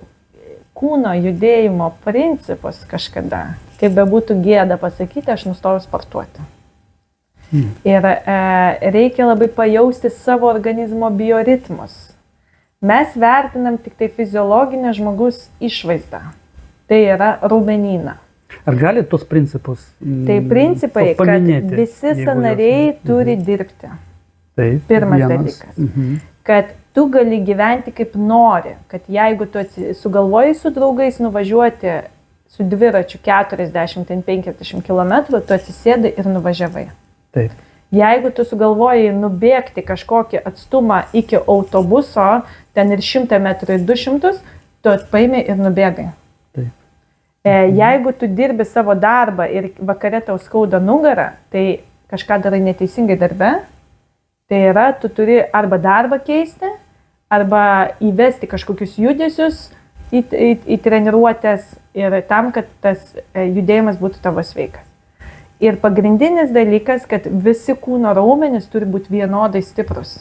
[SPEAKER 2] kūno judėjimo principus kažkada, kaip bebūtų gėda pasakyti, aš nustojau sportuoti. Ir reikia labai pajausti savo organizmo bioritmus. Mes vertinam tik tai fiziologinę žmogus išvaizdą. Tai yra raumenyną.
[SPEAKER 1] Ar gali tos principus
[SPEAKER 2] Tai principai, kad visi sąnariai turi dirbti.
[SPEAKER 1] Taip,
[SPEAKER 2] Pirmas dalykas. Kad tu gali gyventi kaip nori. Kad jeigu tu sugalvoji su draugais nuvažiuoti su dviračiu 40-50 km, tu atsisėdai ir nuvažiavai.
[SPEAKER 1] Taip.
[SPEAKER 2] Jeigu tu sugalvoji nubėgti kažkokį atstumą iki autobuso, ten ir 100 metrų, ir 200, tu paimi ir nubėgai.
[SPEAKER 1] Taip.
[SPEAKER 2] Jeigu tu dirbi savo darbą ir vakare tau skauda nugarą, tai kažką darai neteisingai darbe, tai yra, tu turi arba darbą keisti, arba įvesti kažkokius judesius į treniruotės ir tam, kad tas judėjimas būtų tavo sveikas. Ir pagrindinis dalykas, kad visi kūno raumenys turi būti vienodai stiprus.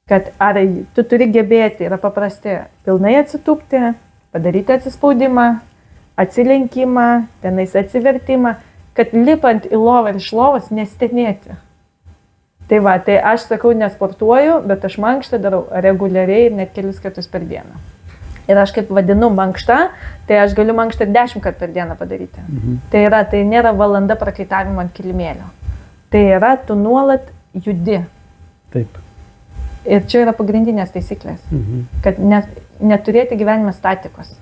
[SPEAKER 2] Kad ar tu turi gebėti, yra paprasti, pilnai atsitūpti, padaryti atsispaudimą, atsilenkimą, tenais atsivertimą, kad lipant į lovą ir iš lovos nestenėti. Tai va, tai aš sakau, nesportuoju, bet aš mankštą darau reguliariai ir net kelis kartus per dieną. Ir aš kaip vadinu mankštą, tai aš galiu mankštą 10 kartų per dieną padaryti. Tai nėra valanda prakaitavimo ant kilimėlio. Tai yra, tu nuolat judi.
[SPEAKER 1] Taip.
[SPEAKER 2] Ir čia yra pagrindinės taisyklės. Kad neturėti gyvenime statikos.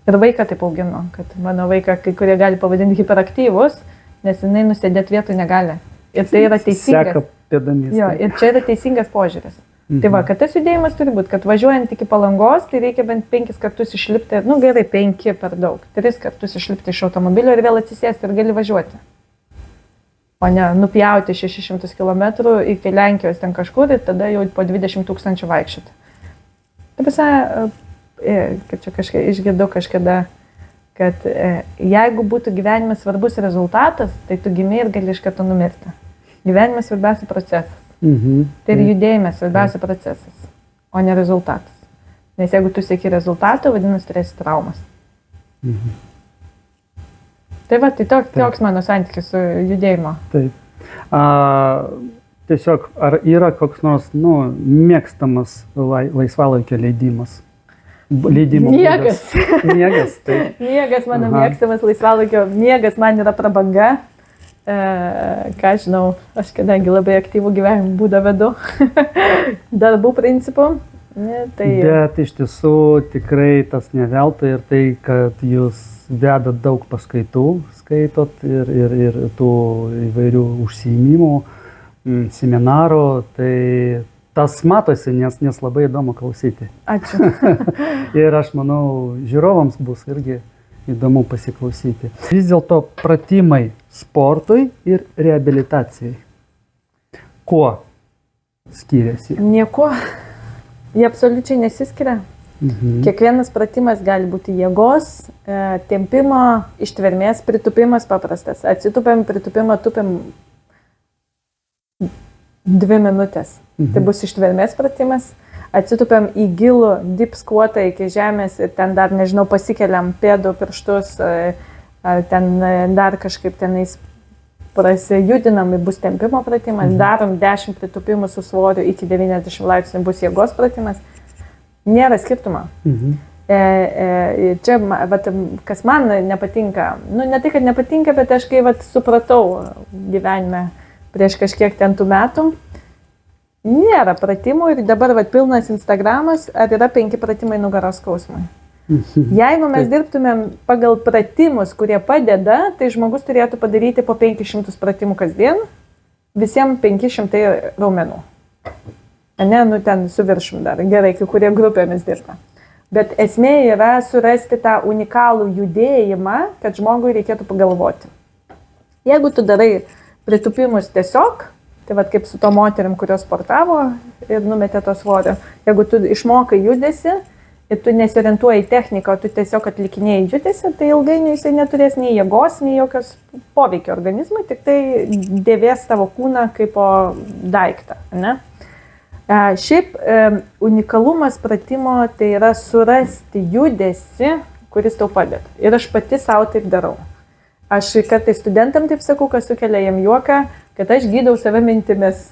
[SPEAKER 2] Ir vaiką taip auginu, kad mano vaiką kai kurie gali pavadinti hiperaktyvus, nes jinai nusėdėti vietoj negali. Ir tai yra teisingas.
[SPEAKER 1] Seka pėdomis.
[SPEAKER 2] Jo, ir čia yra teisingas požiūris. Tai va, kad tas judėjimas turi būti, kad važiuojant iki Palangos, tai reikia bent 5 kartus išlipti, nu gerai, 5 per daug, 3 kartus išlipti iš automobilio ir vėl atsisėsti ir gali važiuoti. O ne nupjauti 600 km iki Lenkijos ten kažkur ir tada jau po 20 000 vaikščioti. Taip visai, kad čia kažkai išgirdau kažkada, kad jeigu būtų gyvenime svarbus rezultatas, tai tu gimė ir gali iš karto numirti. Gyvenimas svarbiausia procesas. Tai ir judėjimas svarbiausia procesas, o ne rezultatas. Nes jeigu tu sieki rezultato, vadinasi, turėsi traumas. Tai va, tai toks mano santykis su judėjimo.
[SPEAKER 1] Taip. Tiesiog, ar yra koks nors, mėgstamas laisvalaikio leidimas?
[SPEAKER 2] Miegas.
[SPEAKER 1] Miegas, taip.
[SPEAKER 2] Miegas mano mėgstamas laisvalaikio. Miegas man yra prabanga. Ką žinau, aš kadangi labai aktyvų gyvenimą būdą vedu, darbų principų. Tai...
[SPEAKER 1] Bet iš tiesų tikrai tas neveltui ir tai, kad jūs veda daug paskaitų, skaitot ir tų įvairių užsiėmimų, seminarų, tai tas matosi, nes labai įdomu klausyti.
[SPEAKER 2] Ačiū.
[SPEAKER 1] Ir aš manau, žiūrovams bus irgi įdomu pasiklausyti. Vis dėlto pratimai sportui ir reabilitacijai. Kuo skiriasi?
[SPEAKER 2] Nieko. Jie absoliučiai nesiskiria. Kiekvienas pratimas gali būti jėgos, tempimo, ištvermės, pritupimas paprastas. Atsitupėm, pritupimą, tupėm 2 minutės. Tai bus ištvermės pratimas. Atsitupėm į gilų deep squatą iki žemės ir ten dar, nežinau, pasikeliam pėdų, pirštus, ten dar kažkaip tenais prasijudinam, bus tempimo pratimas. Darom 10 pritupimų su svoriu iki 90 laipsnių, bus jėgos pratimas. Nėra skirtumo. Čia, vat, kas man nepatinka, ne tai, kad nepatinka, bet aš kai supratau gyvenime prieš kažkiek ten tų metų, nėra pratimų ir dabar pilnas Instagramas, ar yra 5 pratimai nugaros skausmui. Jeigu mes dirbtumėm pagal pratimus, kurie padeda, tai žmogus turėtų padaryti po 500 pratimų kasdien, visiems 500 raumenų. Ne, ten su viršum dar, gerai, kai kurie grupėmis dirba. Bet esmė yra surasti tą unikalų judėjimą, kad žmogui reikėtų pagalvoti. Jeigu tu darai pritupimus tiesiog, tai kaip su to moterim, kurios sportavo ir numetė to svorio, jeigu tu išmokai judesi ir tu nesiorientuoji į techniką, o tu tiesiog atlikinėjai judesi, tai ilgainiui jisai neturės nei jėgos, nei jokios poveikio organizmui, tik tai dėvės tavo kūną kaip daiktą. Ne? Šiaip unikalumas pratimo tai yra surasti judesi, kuris tau padeda. Ir aš pati savo taip darau. Aš kartais studentam taip sakau, kas sukelia jam juoką, kad aš gydau save mintimis.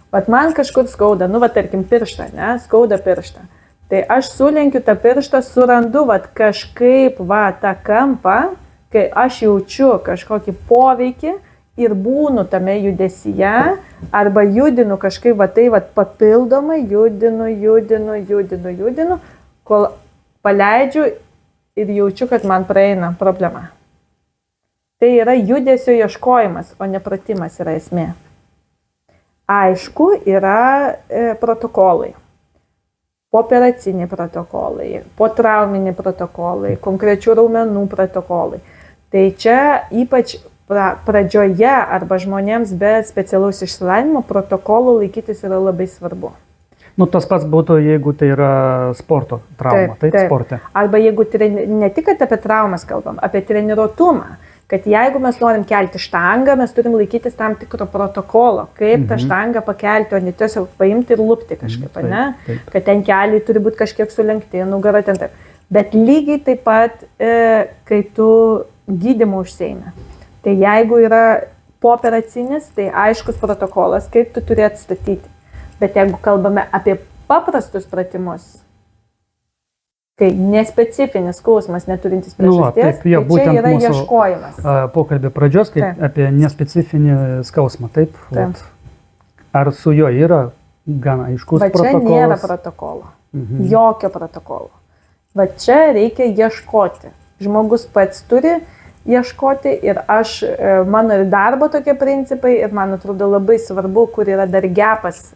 [SPEAKER 2] Vat man kažkur skauda, tarkim pirštą, ne, skauda pirštą. Tai aš sulenkiu tą pirštą, surandu kažkaip tą kampą, kai aš jaučiu kažkokį poveikį, ir būnu tame judesyje, arba judinu kažkaip papildomai, judinu, kol paleidžiu ir jaučiu, kad man praeina problema. Tai yra judesio ieškojimas, o ne pratimas yra esmė. Aišku, yra protokolai. Pooperaciniai protokolai, potrauminiai protokolai, konkrečių raumenų protokolai. Tai čia ypač pradžioje arba žmonėms be specialaus išsilavinimo protokolų laikytis yra labai svarbu.
[SPEAKER 1] Tas pats būtų, jeigu tai yra sporto trauma, taip sporte.
[SPEAKER 2] Arba jeigu ne tik apie traumas kalbam, apie treniruotumą, kad jeigu mes norim kelti štangą, mes turim laikytis tam tikro protokolo, kaip tą štangą pakelti, o ne tiesiog paimti ir lupti kažkaip, ne? Kad ten keliai turi būti kažkiek sulenkti, nugara ten taip. Bet lygiai taip pat, kai tu gydymu užseimi. Tai jeigu yra pooperacinis, tai aiškus protokolas, kaip tu turi atstatyti. Bet jeigu kalbame apie paprastus pratimus, kai nespecifinis skausmas neturintis priežasties, tai čia yra ieškojimas.
[SPEAKER 1] Pokalbio pradžios, kaip apie nespecifinį skausmą, taip? Ar su juo yra gana aiškus protokolas?
[SPEAKER 2] Čia nėra protokolo. Jokio protokolo. Va čia reikia ieškoti. Žmogus pats turi ieškoti ir mano ir darbo tokie principai ir man atrodo labai svarbu, kur yra dar gepas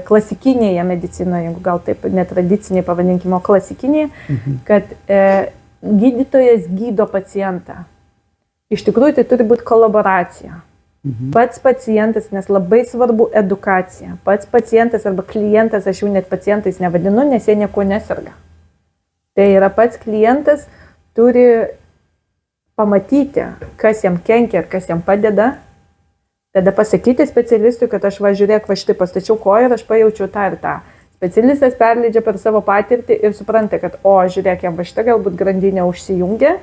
[SPEAKER 2] klasikinėje medicinoje, jeigu gal taip netradiciniai pavadinkime, klasikinėje, kad gydytojas gydo pacientą. Iš tikrųjų tai turi būti kolaboracija. Pats pacientas, nes labai svarbu edukacija. Pats pacientas arba klientas, aš jau net pacientais nevadinu, nes jie nieko neserga. Tai yra pats klientas turi pamatyti, kas jam kenkia ir kas jam padeda, tada pasakyti specialistui, kad aš žiūrėk, štai pastačiau koją ir aš pajaučiau tą ir tą. Specialistas perleidžia per savo patirtį ir supranta, kad žiūrėk, jam šitą galbūt grandinę užsijungia,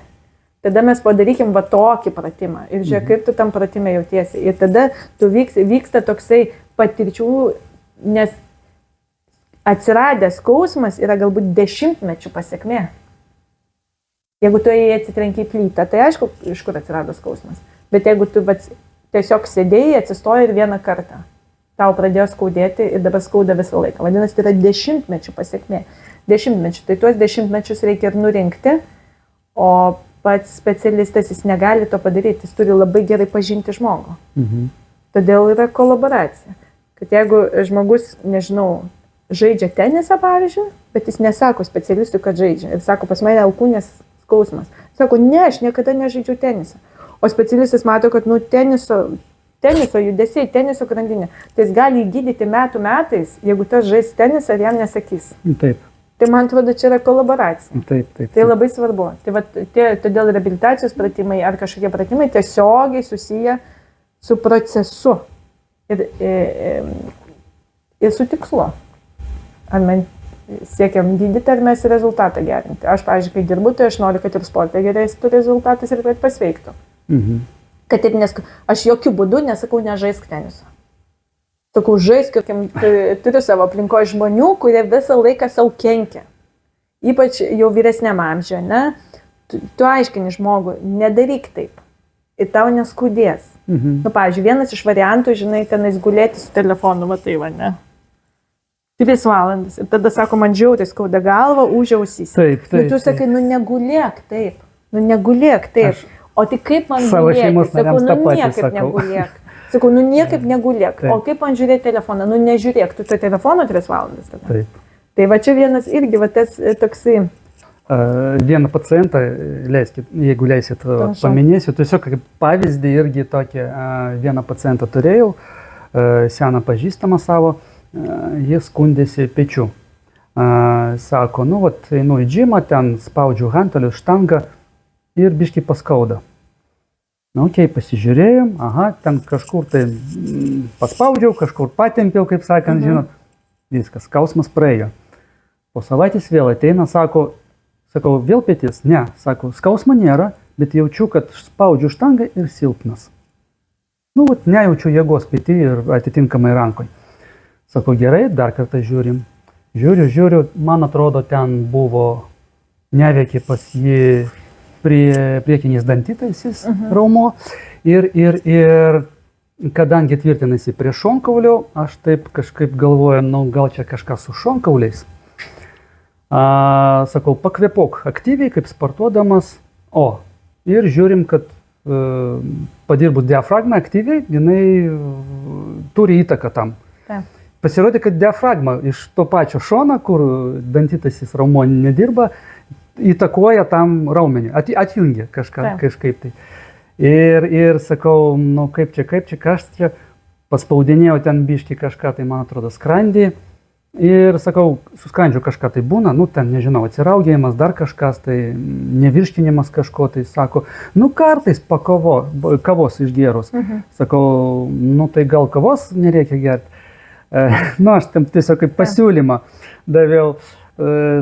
[SPEAKER 2] tada mes padarykim tokį pratimą ir žiūrėk, kaip tu tam pratime jautiesi. Ir tada vyksta toksai patirčių, nes atsiradęs skausmas yra galbūt 10-mečių pasiekmė. Jeigu tu atsitrenki į plytą, tai aišku, iš kur atsirado skausmas. Bet jeigu tu tiesiog sėdėjai, atsistoji ir vieną kartą, tau pradėjo skaudėti ir dabar skauda visą laiką. Vadinasi, tai yra 10-mečių pasiekmė. 10-mečių. Tai tuos 10-mečius reikia ir nurinkti, o pats specialistas jis negali to padaryti, jis turi labai gerai pažinti žmogų. Todėl yra kolaboracija. Kad jeigu žmogus, nežinau, žaidžia tenisą, pavyzdžiui, bet jis nesako specialistui, kad žaidžia. Ir sako, pas mane alkūnės skausmas. Sako, ne, aš niekada nežaidžiu tenisą. O specialistas mato, kad teniso judesiai, teniso grandinė. Tai jis gali įgydyti metais, jeigu tas žais tenisą ir jam nesakys.
[SPEAKER 1] Taip.
[SPEAKER 2] Tai man atrodo, čia yra kolaboracija.
[SPEAKER 1] Taip.
[SPEAKER 2] Tai labai svarbu. Tai todėl reabilitacijos pratimai ar kažkokie pratimai tiesiogiai susiję su procesu ir su tikslu. Ar mes siekiam gydyti, ar mes rezultatą gerinti. Aš, pavyzdžiui, kai dirbu, tai aš noriu, kad ir sporte gerestų rezultatas ir kad pasveiktų. Kad ir aš jokių būdų nesakau, nežaisk teniso. Sakau, žaisk, turiu savo aplinkoje žmonių, kurie visą laiką savo kenkia. Ypač jau vyresniam amžiuje, ne? Tu aiškini žmogui, nedaryk taip. Ir tau neskudės. Nu, pavyzdžiui, vienas iš variantų, žinai, tenais gulėti su telefonu, va tai va, ne? 3 valandas. Ir tada sako, man žiauriai skauda galva, ūžia ausys.
[SPEAKER 1] Taip.
[SPEAKER 2] Tu sakai, negulėk taip. Negulėk taip. O tai kaip man
[SPEAKER 1] savo šeimos
[SPEAKER 2] sakau,
[SPEAKER 1] nariams tą patį
[SPEAKER 2] niekaip
[SPEAKER 1] sakau.
[SPEAKER 2] negulėk. Sakau, niekaip negulėk. O kaip man žiūrėti telefoną? Nežiūrėk, tu to telefono 3 valandas tada.
[SPEAKER 1] Taip.
[SPEAKER 2] Tai va čia vienas irgi, va tas toksai.
[SPEAKER 1] Vieną pacientą, jeigu leisit, paminėsiu, tiesiog kaip pavyzdį irgi tokį vieną pacientą turėjau, seną pažįstamą savo, jis skundėsi pečių. Sako, nu, vat, einu į džimą, ten spaudžiu hantelius, štangą ir biškį paskauda. Na, okei, pasižiūrėjom, ten kažkur tai paspaudžiau, kažkur patempiau, kaip sakant, žinot, viskas, skausmas praėjo. Po savaitės vėl ateina, sakau, vėl petis? Ne, sako, skausmo nėra, bet jaučiu, kad spaudžiu štangą ir silpnas. Nu, vat, nejaučiu jėgos petį ir atitinkamai rankoj. Sako, gerai, dar kartą žiūrim. Žiūriu, man atrodo, ten buvo, neveikia pas jį priekinis dantytaisis raumo ir kadangi tvirtinasi prie šonkaulio, aš taip kažkaip galvoju, nu gal čia kažkas su šonkauliais. Sakau, pakvėpok aktyviai, kaip sportuodamas, ir žiūrim, kad padirbus diafragmą aktyviai, jinai turi įtaką tam. Pasirodė, kad diafragma iš to pačio šono, kur dantytasis raumo nedirba, įtakoja tam raumenį, atjungia kažkaip tai. Ir sakau, nu kaip čia, kas čia, paspaudinėjau ten biškį kažką, tai man atrodo skrandį. Ir sakau, su skrandžiu kažką tai būna, nu ten nežinau, atsiraugėjimas, dar kažkas, tai nevirškinimas kažko, tai sako, nu kartais kavos išgėrus. Sakau, nu tai gal kavos nereikia gerti. Nu aš tam tiesiog kaip pasiūlymą daviau.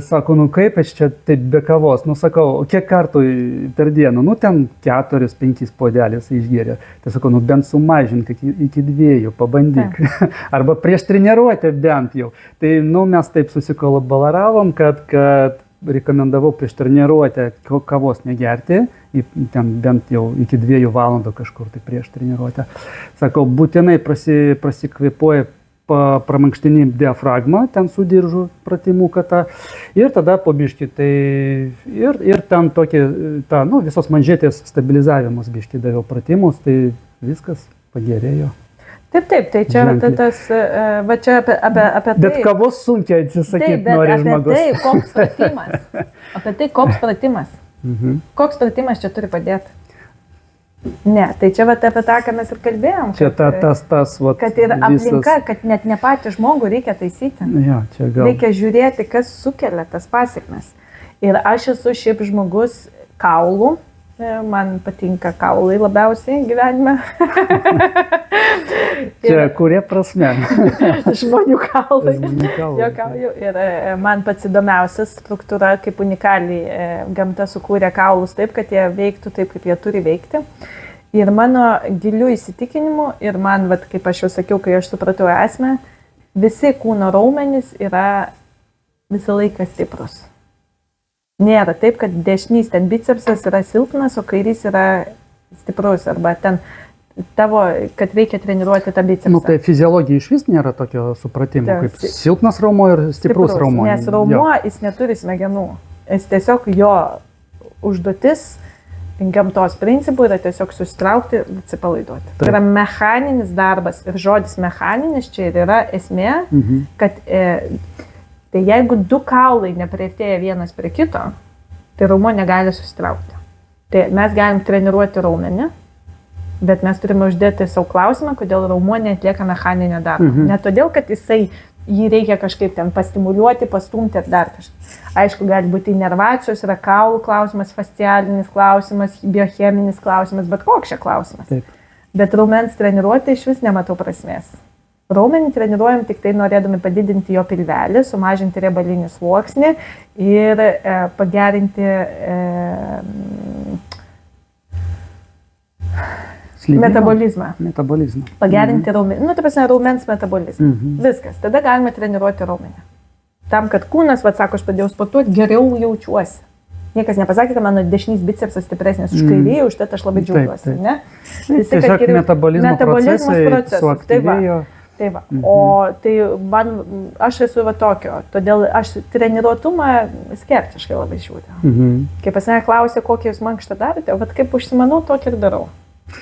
[SPEAKER 1] Sako, nu kaip aš čia taip be kavos, nu sakau, kiek kartų per dieną, nu ten 4-5 puodelis išgeria. Tai sakau, nu bent sumažink iki 2, pabandyk. Arba prieš treniruotę bent jau. Tai nu mes taip susikolaboravom, kad rekomendavau prieš treniruotę kavos negerti, ten bent jau iki 2 valandų kažkur tai prieš treniruotę. Sakau, būtinai prasikvėpuoja, pramankštini diafragmą, ten su diržu pratimuką tą, ir tada po biškį, tai ir ten tokį, nu, visos manžetės stabilizavimus biškį daviau pratimus, tai viskas pagerėjo.
[SPEAKER 2] Taip, tai čia tas, va čia apie tai.
[SPEAKER 1] Bet kavos sunkiai atsisakyti nori žmogus.
[SPEAKER 2] Taip, koks pratimas. Apie tai, koks pratimas. Koks pratimas čia turi padėti. Ne, tai čia vat apie tą, ką mes ir kalbėjom.
[SPEAKER 1] Čia tas vat,
[SPEAKER 2] kad ir aplinka, kad net ne patį žmogų reikia taisyti.
[SPEAKER 1] Ja,
[SPEAKER 2] reikia žiūrėti, kas sukelia tas pasekmes. Ir aš esu šiaip žmogus kaulų. Man patinka kaulai labiausiai gyvenime.
[SPEAKER 1] Čia kurie prasme?
[SPEAKER 2] Žmonių kaulai. Juokauju. Ir man pats įdomiausias struktūra, kaip unikaliai gamta sukūrė kaulus taip, kad jie veiktų taip, kaip jie turi veikti. Ir mano gilių įsitikinimų, ir man, vat, kaip aš jau sakiau, kai aš supratau esmę, visi kūno raumenys yra visą laiką stiprus. Nėra taip, kad dešinys ten bicepsas yra silpnas, o kairys yra stiprus, arba ten tavo, kad reikia treniruoti tą bicepsą. Nu,
[SPEAKER 1] tai fiziologija iš vis nėra tokio supratimo, kaip silpnas raumo ir stiprus raumo.
[SPEAKER 2] Nes raumo jis neturi smegenų, jis tiesiog jo užduotis gamtos principų yra tiesiog susitraukti ir atsipalaiduoti. Tai yra mechaninis darbas ir žodis mechaninis čia ir yra esmė, kad tai jeigu du kaulai nepriartėja vienas prie kito, tai raumuo negali susitraukti. Tai mes galim treniruoti raumenį, bet mes turime uždėti savo klausimą, kodėl raumuo neatlieka mechaninio darbo. Ne todėl, kad jį reikia kažkaip ten pastimuliuoti, pastumti ir dar kažką. Aišku, gali būti inervacijos, yra kaulų klausimas, fascialinis klausimas, biocheminis klausimas, bet koks čia klausimas.
[SPEAKER 1] Taip.
[SPEAKER 2] Bet raumens treniruoti iš vis nematau prasmės. Raumenį treniruojam tik tai norėdami padidinti jo pilvelį, sumažinti riebalinį sluoksnį ir pagerinti metabolizmą. Pagerinti raumens metabolizmą. Viskas. Tada galime treniruoti raumenį. Tam, kad kūnas, sako, aš pradėjau sportuoti, geriau jaučiuosi. Niekas nepasakė, kad mano dešinys bicepsas stipresnis už kairį, už tai aš labai džiaugiuosi.
[SPEAKER 1] Tiesiog metabolizmo procesai suaktyvėjo.
[SPEAKER 2] Tai va. O tai aš esu tokio, todėl aš treniruotumą skeptiškai labai žiūriu. Kai pas mane klausė, kokį jūs mankštą darote, o kaip užsimanau, tokį ir darau.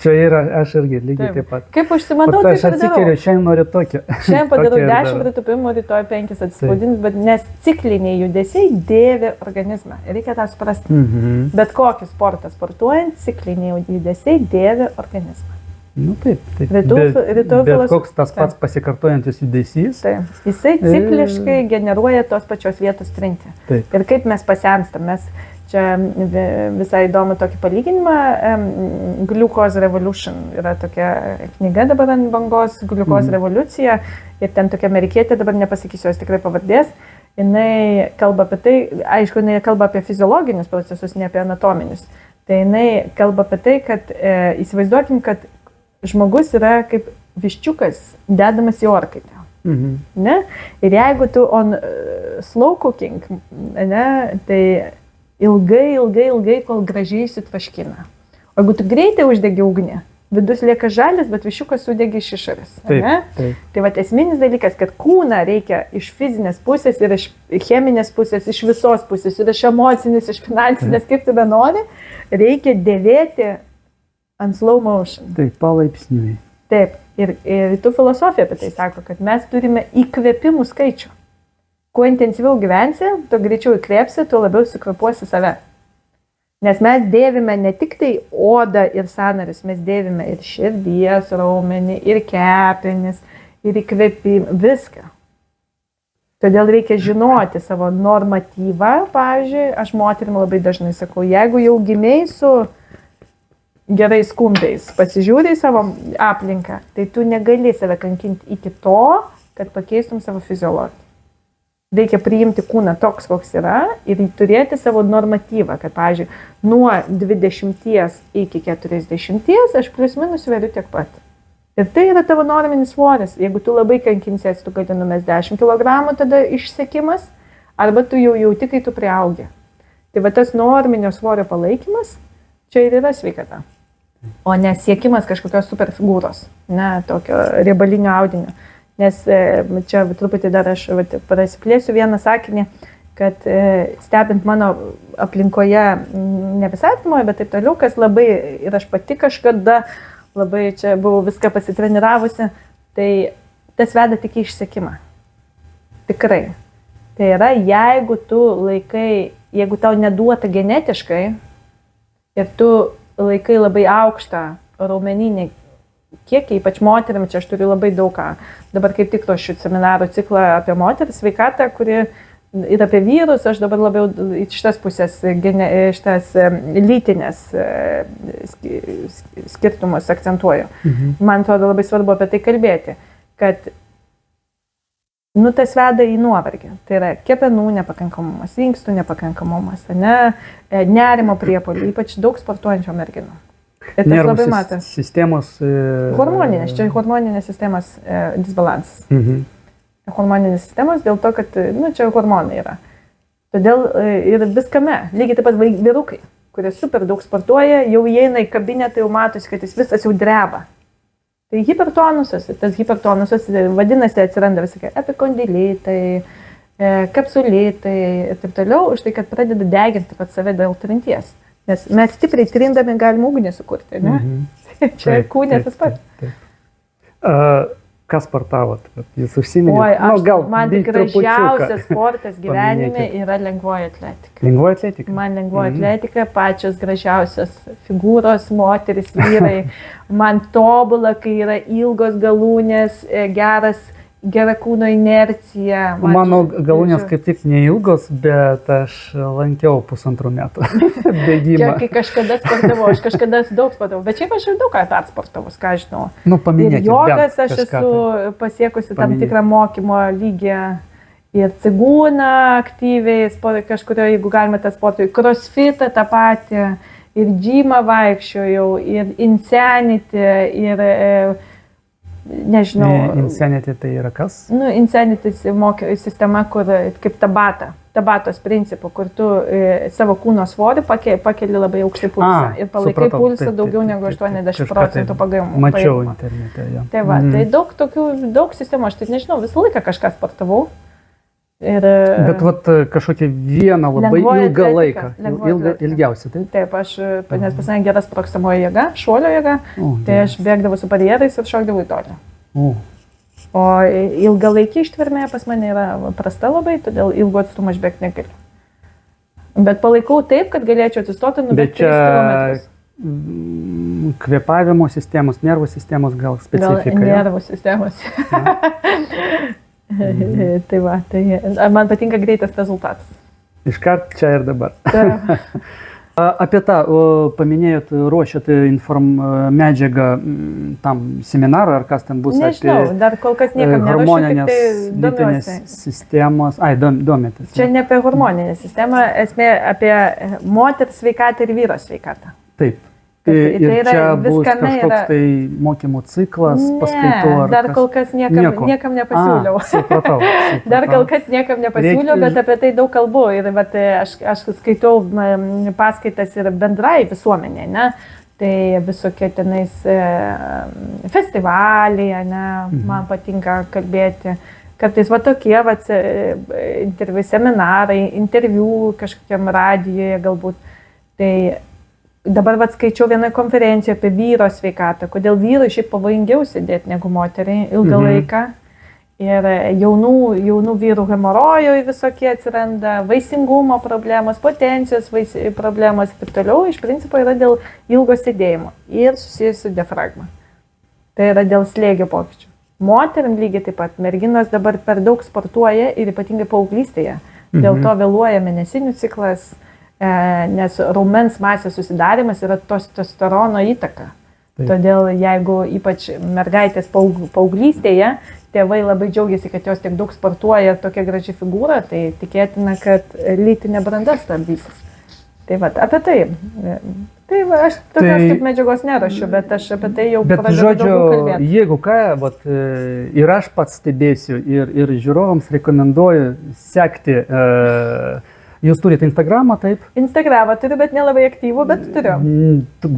[SPEAKER 1] Čia yra, aš irgi lygiai taip pat.
[SPEAKER 2] Kaip užsimanau, taip ir darau.
[SPEAKER 1] Aš atsikeliu, šiandien noriu tokio.
[SPEAKER 2] Šiandien padarau 10 pritūpimų, rytoj 5 atsispaudinti, nes cikliniai judesiai dėvi organizmą. Reikia tą suprasti. Bet kokį sportą sportuojant, cikliniai judesiai dėvi organizmą.
[SPEAKER 1] Nu taip.
[SPEAKER 2] Bet
[SPEAKER 1] koks tas pats pasikartojantis judesys.
[SPEAKER 2] Taip. Jisai cikliškai generuoja tos pačios vietos trintį. Ir kaip mes pasenstam. Čia visai įdomu tokį palyginimą. Glucose Revolution yra tokia knyga dabar ant bangos, Glucose revoliucija. Ir ten tokia amerikietė, dabar nepasakysiu jos tikrai pavardės. Jinai kalba apie tai, aišku, jinai kalba apie fiziologinius procesus, ne apie anatominius. Tai jinai kalba apie tai, kad įsivaizduokim, kad žmogus yra kaip viščiukas dedamas į orkaitę. Ne? Ir jeigu tu on slow cooking, ne, tai ilgai, kol gražiai įsitvaškina. O jeigu tu greitai uždegi ugnį, vidus lieka žalias, bet viščiukas sudegi iš išorės. Tai va esminis dalykas, kad kūną reikia iš fizinės pusės ir iš cheminės pusės, iš visos pusės, ir iš emocinės, iš finansinės, kaip tu benori, reikia dėvėti ant slow motion.
[SPEAKER 1] Taip, palaipsniui.
[SPEAKER 2] Taip, ir rytų filosofija apie tai sako, kad mes turime įkvėpimų skaičių. Kuo intensyviau gyvensi, tuo greičiau įkvėpsi, tuo labiau sukvėpuosi save. Nes mes dėvime ne tik tai odą ir sąnarius, mes dėvime ir širdies raumenį, ir kepenis, ir įkvėpimą, viską. Todėl reikia žinoti savo normatyvą. Pavyzdžiui, aš moterim labai dažnai sakau, jeigu jau gimei su gerais kumpiais, pasižiūrė į savo aplinką, tai tu negali save kankinti iki to, kad pakeistum savo fiziologiją. Reikia priimti kūną toks, koks yra ir turėti savo normatyvą, kad, pavyzdžiui, nuo 20 iki 40 aš plius minus sveriu tiek pat. Ir tai yra tavo norminis svoris. Jeigu tu labai kankinsies, tu gali numesti 10 kg, tada išsekimas, arba tu jau jauti, kai tu priaugi. Tai va tas norminio svorio palaikymas, čia ir yra sveikata. O ne siekimas kažkokios superfigūros, ne tokio riebalinio audinio. Nes čia truputį dar aš prasiplėsiu vieną sakinį, kad stebint mano aplinkoje, ne visai artimoje, bet taip toliau, kas labai, ir aš pati kažkada labai čia buvau viską pasitreniravusi, tai tas veda tik į išsekimą. Tikrai. Tai yra, jeigu tu laikai, jeigu tau neduota genetiškai ir tu laikai labai aukštą raumeninį kiekį, ypač moteriam, čia aš turiu labai daug ką. Dabar kaip tik šių seminarų ciklą apie moterį sveikatą, kuri ir apie vyrus, aš dabar labiau iš šitas pusės, šitas lytinės skirtumus akcentuoju. Man atrodo labai svarbu apie tai kalbėti, kad tas veda į nuovargį. Tai yra kepenų nepakankamumas, inkstų nepakankamumas, nerimo priepuolių, ypač daug sportuojančio merginų.
[SPEAKER 1] Nervų sistemos...
[SPEAKER 2] Hormoninės, čia hormoninės sistemos disbalansas. Hormoninės sistemos dėl to, kad čia hormonai yra. Todėl ir viskame, lygiai taip pat vyrukai, kurie super daug sportuoja, jau įeina į kabinetą, jau matosi, kad jis visas jau dreba. Tai hipertonusas, tas hipertonusas vadinasi atsiranda visokie epikondilitai, kapsulitai ir taip toliau, už tai, kad pradeda deginti pat save dėl trinties. Nes mes stipriai trindami galim ugnį sukurti, ne? Čia kūnė tas pats.
[SPEAKER 1] Kas sportavot? Jūs užsiminėte?
[SPEAKER 2] Oi, man gražiausias sportas gyvenime yra lengvoji atletika.
[SPEAKER 1] Lengvoji atletika?
[SPEAKER 2] Man lengvoji atletika, pačios gražiausios figūros, moteris, vyrai. Man tobula, kai yra ilgos galūnės, gera kūno inercija.
[SPEAKER 1] Mano galūnės kaip tik neilgos, bet aš lankiau 1,5 metų bėgimą.
[SPEAKER 2] Čia, kai kažkada sportavau, aš kažkada daug sportavau, bet šiaip aš ir daug kartų atsportavau, ką žinau.
[SPEAKER 1] Paminėkit.
[SPEAKER 2] Ir jogas aš esu pasiekusi tam tikrą mokymo lygį. Ir cigūną aktyviai, kažkurio, jeigu galima tą sportui, crossfitą tą patį, ir džymą vaikščiojau, ir Insanity, ir nežinau.
[SPEAKER 1] Insanity tai yra kas?
[SPEAKER 2] Insanity sistema, kur kaip tabatos principų, kur tu savo kūno svorį pakeli labai aukštai pulsą ir palaikai pulsą daugiau negu 80% pagavimų.
[SPEAKER 1] Mačiau internete.
[SPEAKER 2] Tai va, tai daug sistemų, aš tai nežinau, visą laiką kažką sportavau.
[SPEAKER 1] Bet kažkokia viena labai ilgą laiką, ilgiausia, taip?
[SPEAKER 2] Taip, nes pas mane gera sprogstamoji jėga, šuolio jėga, tai aš bėgdavau su barjerais ir šokdavau į tolį. O ilgalaikį ištvermė pas mane yra prasta labai, todėl ilgo atstumą aš bėgti negaliu. Bet palaikau taip, kad galėčiau atsistoti ir nubėgti 3 kilometrus.
[SPEAKER 1] Kvėpavimo sistemos, nervų sistemos gal specifika?
[SPEAKER 2] Gal nervų sistemos. Tai va, man patinka greitas rezultatas.
[SPEAKER 1] Iškart čia ir dabar. Apie tą paminėjot, ruošiat medžiagą tam seminarą, ar kas ten bus?
[SPEAKER 2] Nežinau, dar kol kas niekam neruošiu, tik tai domiuosi.
[SPEAKER 1] Sistemos, domitės.
[SPEAKER 2] Čia ne apie hormoninę sistemą, esmė apie moters sveikatą ir vyro sveikatą.
[SPEAKER 1] Taip. Ir čia bus kažkoks tai mokymų ciklas, paskaitų ar
[SPEAKER 2] dar kol kas niekam nepasiūliau.
[SPEAKER 1] Supratau.
[SPEAKER 2] Dar kol kas niekam nepasiūliau, bet apie tai daug kalbu. Ir aš skaitau paskaitas ir bendrai visuomenė, ne? Tai visokie tenais festivaliai, ne? Man patinka kalbėti. Kartais tokie interviu seminarai, interviu kažkokiam radijoje galbūt. Tai dabar skaičiau vieną konferenciją apie vyro sveikatą, kodėl vyrai šiaip pavojingiau sėdėti negu moteriai ilgą laiką. Ir jaunų vyrų hemorojų visokie atsiranda, vaisingumo problemos, potencijos problemos ir taip toliau, iš principo yra dėl ilgo sėdėjimo ir susijusi su diafragma. Tai yra dėl slėgio pokyčių. Moterim lygiai taip pat, merginos dabar per daug sportuoja ir ypatingai paauglystėje. Dėl to vėluoja mėnesinių ciklas, nes raumens masės susidarimas yra testosterono įtaka. Taip. Todėl jeigu ypač mergaitės paauglystėje, tėvai labai džiaugiasi, kad jos tiek daug sportuoja ir tokia graži figūra, tai tikėtina, kad lytinė branda stabdysis. Tai apie tai. Tai aš tokios kaip medžiagos nerašiu, bet aš apie tai jau pradėjau daugiau kalbėti.
[SPEAKER 1] Jeigu ką, ir aš pats stebėsiu ir žiūrovams rekomenduoju sekti. Jūs turite Instagramą, taip?
[SPEAKER 2] Instagramą turiu, bet nelabai aktyvų, bet turiu.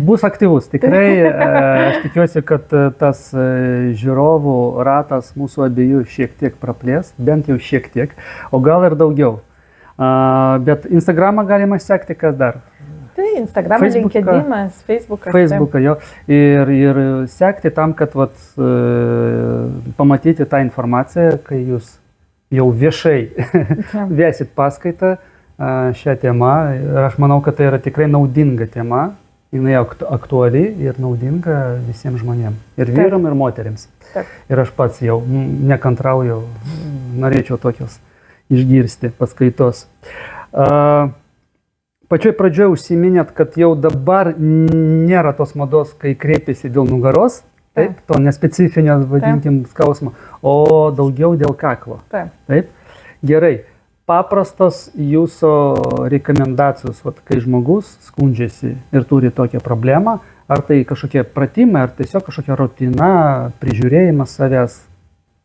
[SPEAKER 1] Bus aktyvus, tikrai. Aš tikiuosi, kad tas žiūrovų ratas mūsų abiejų šiek tiek praplės, bent jau šiek tiek, o gal ir daugiau. Bet Instagramą galima sekti, kas dar?
[SPEAKER 2] Tai Instagramas, LinkedInas, Facebookas.
[SPEAKER 1] Facebooką, jo. Ir sekti tam, kad pamatyti tą informaciją, kai jūs jau viešai vėsit paskaitą šią temą. Ir aš manau, kad tai yra tikrai naudinga tema. Jinai aktuali ir naudinga visiems žmonėms. Ir vyram, ir moterims.
[SPEAKER 2] Taip.
[SPEAKER 1] Ir aš pats jau nekantrauju, norėčiau tokios išgirsti paskaitos. Pačioj pradžioje užsiminėt, kad jau dabar nėra tos mados, kai kreipiasi dėl nugaros, taip, to nespecifinio, vadinkim, skausmo, o daugiau dėl kaklo. Taip. Gerai. Paprastos jūsų rekomendacijos, kai žmogus skundžiasi ir turi tokią problemą, ar tai kažkokie pratimai, ar tiesiog kažkokia rutina, prižiūrėjimas savęs,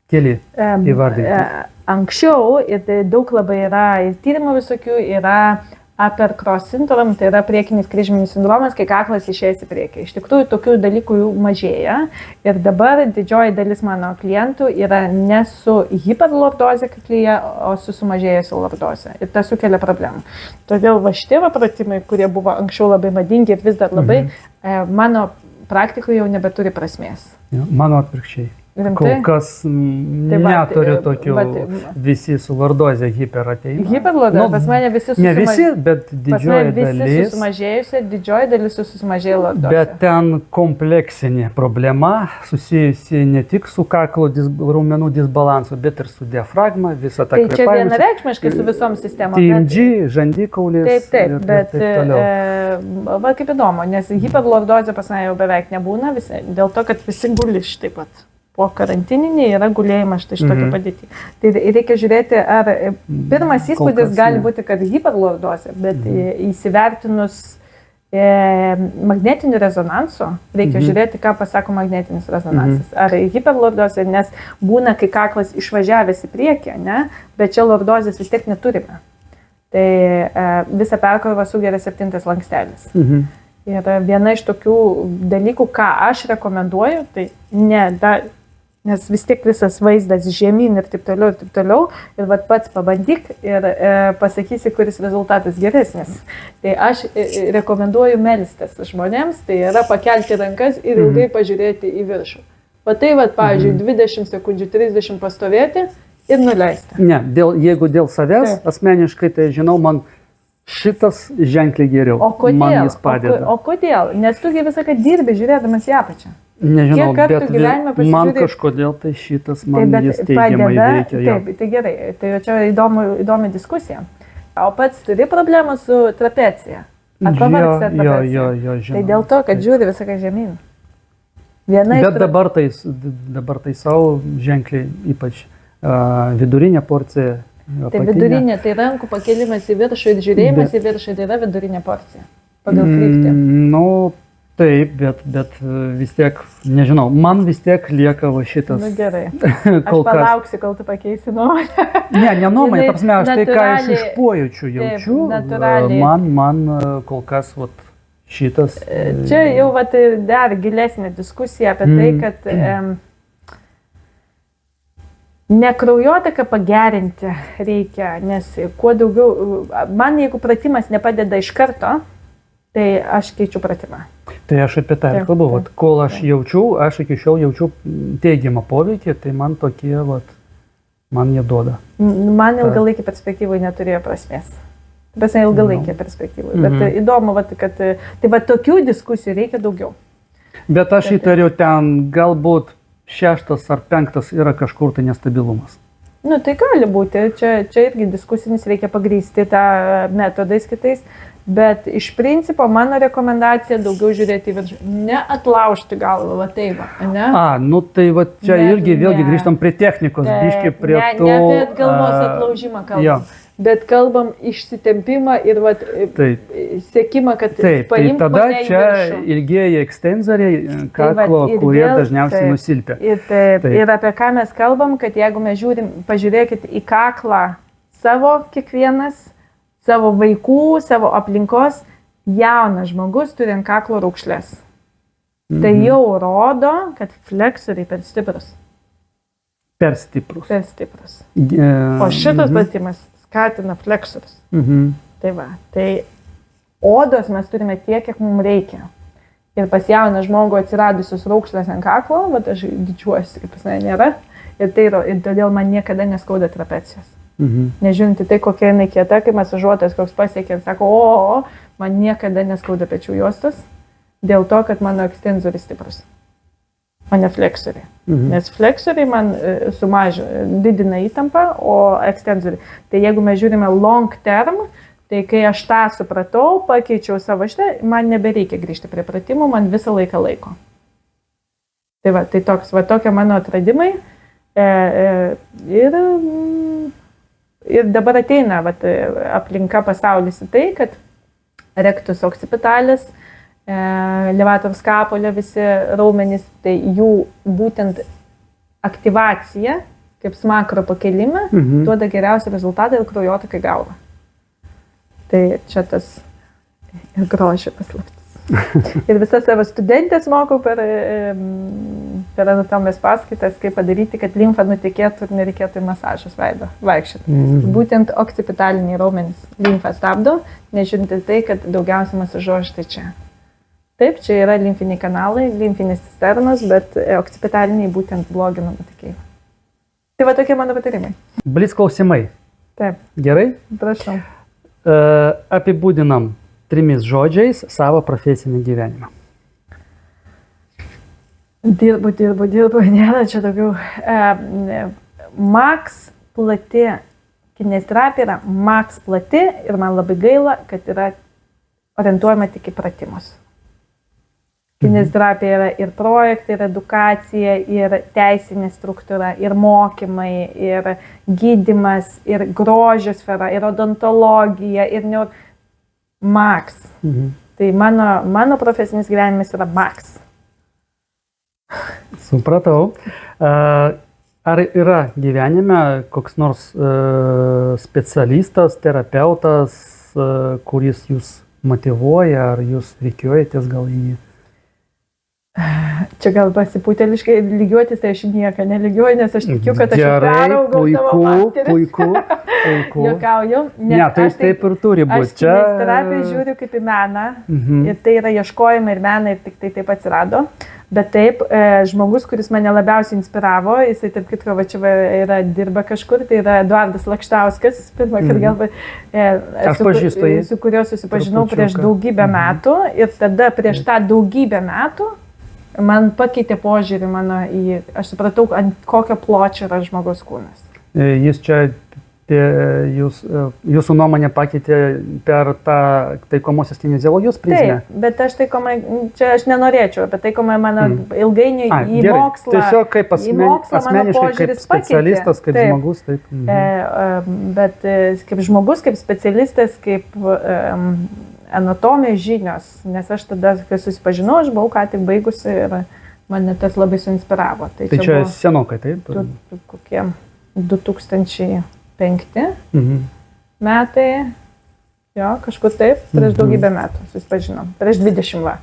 [SPEAKER 1] keli įvardinti?
[SPEAKER 2] Anksčiau, ir daug labai yra ir tyrimų visokių, yra Upper-cross syndrome, tai yra priekinis kryžminis sindromas, kai kaklas išėjęs į priekį. Iš tikrųjų, tokių dalykų jau mažėja ir dabar didžioji dalis mano klientų yra ne su hiperlordoze kaklyje, o su sumažėjusia lordoze. Ir tas sukelia problemų. Todėl va šitie pratimai, kurie buvo anksčiau labai madingi ir vis dar labai, mano praktikoje jau nebeturi prasmės.
[SPEAKER 1] Mano atvirkščiai.
[SPEAKER 2] Rimtai?
[SPEAKER 1] Kol kas neturiu tokių, visi su lordoze hiperateina.
[SPEAKER 2] Hiperlordoze, pas mane visi
[SPEAKER 1] Ne visi, bet didžioji
[SPEAKER 2] visi
[SPEAKER 1] dalis.
[SPEAKER 2] susimažėjusi, didžioji dalis susimažėjo lordoze.
[SPEAKER 1] Bet ten kompleksinė problema susijusi ne tik su kaklo raumenų disbalansu, bet ir su diafragma, visa ta
[SPEAKER 2] Tai čia vienareikšmiškai su visom sistemom.
[SPEAKER 1] TMG, žandikaulis.
[SPEAKER 2] Taip, bet
[SPEAKER 1] taip toliau.
[SPEAKER 2] va kaip įdomu, nes hiperlordozė pas mane jau beveik nebūna, dėl to, kad visi guli šitaip pat. Po karantininiai yra gulėjimas štai šitokia padėtį. Tai reikia žiūrėti, ar pirmas įspūdis gali būti, kad hiperlordozė, bet įsivertinus magnetiniu rezonansu, reikia žiūrėti, ką pasako magnetinis rezonansas. Ar hiperlordozė, nes būna, kai kaklas išvažiavęs į priekį, ne, bet čia lordozės vis tiek neturime. Tai visą perkrovą sugeria 7 slankstelis. Ir viena iš tokių dalykų, ką aš rekomenduoju, tai nes vis tiek visas vaizdas žemyn ir taip toliau, ir vat pats pabandyk ir pasakysi, kuris rezultatas geresnis. Tai aš rekomenduoju melstis žmonėms, tai yra pakelti rankas ir ilgai pažiūrėti į viršų. Va tai, pavyzdžiui, 20 sekundžių, 30 pastovėti ir nuleisti.
[SPEAKER 1] Ne, jeigu dėl savęs, asmeniškai, tai žinau, man šitas ženkliai geriau.
[SPEAKER 2] O kodėl?
[SPEAKER 1] Man jis padeda.
[SPEAKER 2] O kodėl? Nes tu visą laiką dirbi žiūrėdamas į apačią.
[SPEAKER 1] Nežinau,
[SPEAKER 2] bet
[SPEAKER 1] man kažkodėl tai šitas man jis teigiamai veikia.
[SPEAKER 2] Taip, tai gerai, tai čia įdomi diskusija. O pats turi problemų su trapecija? Ar pavargsta trapecija?
[SPEAKER 1] Jo, žinau.
[SPEAKER 2] Tai dėl to, kad žiūri visą ką žemyn.
[SPEAKER 1] Bet dabar tai savo ženkliai, ypač vidurinė porcija.
[SPEAKER 2] Tai vidurinė, tai rankų pakelimas į viršų ir žiūrėjimas į viršų, tai yra vidurinė porcija. Pagal kryptį.
[SPEAKER 1] Nu, taip, bet vis tiek, nežinau, man vis tiek lieka va šitas.
[SPEAKER 2] Nu gerai. Aš palauksiu, kol tu pakeisi nuomonę.
[SPEAKER 1] Ne nuomonė, ta prasme, aš tai ką aš iš pojūčių jaučiu, man kol kas šitas.
[SPEAKER 2] Čia jau dar gilesnė diskusija apie tai, kad ne kraujotaką pagerinti reikia, nes kuo daugiau, man jeigu pratimas nepadeda iš karto, tai aš keičiu pratimą.
[SPEAKER 1] Tai aš apie tai kalbu, kol aš iki šiol jaučiu teigiamą poveikį, tai man tokie, man jie duoda.
[SPEAKER 2] Man ilgalaikį perspektyvai neturėjo prasmės. Prasme ilgalaikį perspektyvai. Bet įdomu, kad tai tokių diskusijų reikia daugiau.
[SPEAKER 1] Bet aš įtariu ten galbūt 6 ar 5 yra kažkur tai nestabilumas.
[SPEAKER 2] Nu, tai gali būti. Čia irgi diskusinis, reikia pagrįsti tą metodais kitais. Bet iš principo mano rekomendacija daugiau žiūrėti į viršų. Neatlaužti galvą, va taip, ne?
[SPEAKER 1] Nu tai čia irgi vėlgi grįžtam prie technikos, biškai prie to.
[SPEAKER 2] Ne apie galvos atlaužimą kalbam. Bet kalbam išsitempimą ir siekimą, kad paimti. Tai
[SPEAKER 1] tada čia ilgieji ekstenzoriai kaklo, kurie dažniausiai nusilpia.
[SPEAKER 2] Ir apie ką mes kalbam, kad jeigu mes pažiūrėkit į kaklą savo kiekvienas, savo vaikų, savo aplinkos, jaunas žmogus turi ant kaklo raukšles. Tai jau rodo, kad fleksoriai per stiprus.
[SPEAKER 1] Per stiprus.
[SPEAKER 2] O šitas pratimas skatina fleksorius. Tai odos mes turime tiek, kiek mums reikia. Ir pas jauną žmogų atsiradusius raukšlės ant kaklo, aš didžiuojuosi, kad pas mane nėra. Ir todėl man niekada neskauda trapecijos. Nežiūrint tai, kokia jinai kieta, kai masažuotojas koks pasiekė ir sako, man niekada neskauda pečių juostas, dėl to, kad mano ekstenzoriai stiprus, o ne fleksoriai. Nes fleksoriai man didina įtampą, o ekstenzoriai. Tai jeigu mes žiūrime long term, tai kai aš tą supratau, pakeičiau savo šitą, man nebereikia grįžti prie pratimų, man visą laiką laiko. Tai tokie mano atradimai. Ir dabar ateina aplinka pasaulis į tai, kad rectus occipitalis, levator scapula, visi raumenys, tai jų būtent aktyvacija, kaip smakro pakelimą, duoda geriausią rezultatą ir kraujotakai galva. Tai čia tas grožio paslaptis. Ir visas savo studentės mokau per anatomijos paskaitas, kaip padaryti, kad limfa nutekėtų ir nereikėtų į masažus veido vaikščioti. Būtent oksipitaliniai raumenys limfą stabdo, nežiūrint į tai, kad daugiausiai masažuoja štai čia. Taip, čia yra limfiniai kanalai, limfinės cisternos, bet oksipitaliniai būtent blogina nutekėjimą. Tai va tokie mano patarimai.
[SPEAKER 1] Blitz klausimai.
[SPEAKER 2] Taip.
[SPEAKER 1] Gerai?
[SPEAKER 2] Prašau.
[SPEAKER 1] Apibūdinam 3 žodžiais savo profesinį gyvenimą.
[SPEAKER 2] Dirbu, nėra čia daugiau. Maks plati, kineziterapija yra maks plati ir man labai gaila, kad yra orientuojama tik į pratimus. Kineziterapija yra ir projektai, ir edukacija, ir teisinė struktūra, ir mokymai, ir gydymas, ir grožio sfera, ir odontologija, ir maks. Tai mano profesinis gyvenimas yra maks.
[SPEAKER 1] Supratau. Ar yra gyvenime koks nors specialistas, terapeutas, kuris jūs motyvuoja, ar jūs reikiuojatės gal į jį?
[SPEAKER 2] Čia gal pasiputėliškai lygiuotis, tai aš nieką nelygiuoju, nes aš tikiu, kad aš peraugau savo masterį.
[SPEAKER 1] Puiku.
[SPEAKER 2] Juokauju.
[SPEAKER 1] Ne, tai taip ir turi būti.
[SPEAKER 2] Aš kineziterapiją žiūriu kaip į meną. Ir tai yra ieškojimai ir menai ir tik tai taip atsirado. Bet taip, žmogus, kuris mane labiausiai inspiravo, jisai taip kitko va čia yra dirba kažkur, tai yra Eduardas Lakštauskas, pirmą kartą su kuriuo susipažinau prieš daugybę metų. Ir tada prieš tą daugybę metų man pakeitė požiūrį mano į, aš supratau, ant kokio pločio yra žmogaus kūnas.
[SPEAKER 1] Jis čia, jūsų nuomonė pakeitė per tą taikomosios kineziologijos prizmę?
[SPEAKER 2] Taip, bet aš čia aš nenorėčiau, bet taikomai mano ilgainiui į mokslą.
[SPEAKER 1] Tiesiog kaip asmeniškai, kaip specialistas, kaip žmogus. Taip.
[SPEAKER 2] Bet kaip žmogus, kaip specialistas, kaip anatomijos žinios, nes aš tada, kai susipažinau, aš buvau ką tik baigusi ir mane tas labai suinspiravo. Tai
[SPEAKER 1] čia senokai, taip?
[SPEAKER 2] Kokie 2005 metai, jo, kažkur taip, prieš daugybę metų susipažinom, prieš 20 va.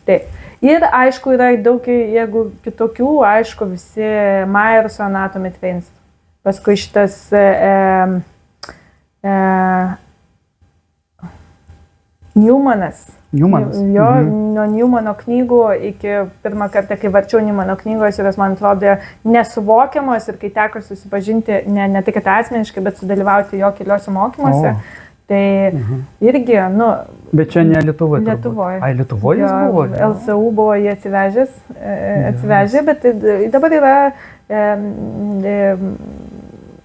[SPEAKER 2] Taip. Ir aišku, yra daug, jeigu kitokių, aišku, visi Myerso Anatomy Twins. Paskui šitas Newmanas. Jo, nuo Newmano knygų iki pirmą kartą, kai varčiau Newmano knygos, ir jos man atrodo nesuvokiamos ir kai teko susipažinti, ne tik asmeniškai, bet sudalyvauti jo keliuose mokymuose. Tai irgi,
[SPEAKER 1] Bet čia ne Lietuvoje.
[SPEAKER 2] Lietuvoje.
[SPEAKER 1] Ai, Lietuvoje jis buvo?
[SPEAKER 2] LSU buvo jį atsivežę, bet dabar yra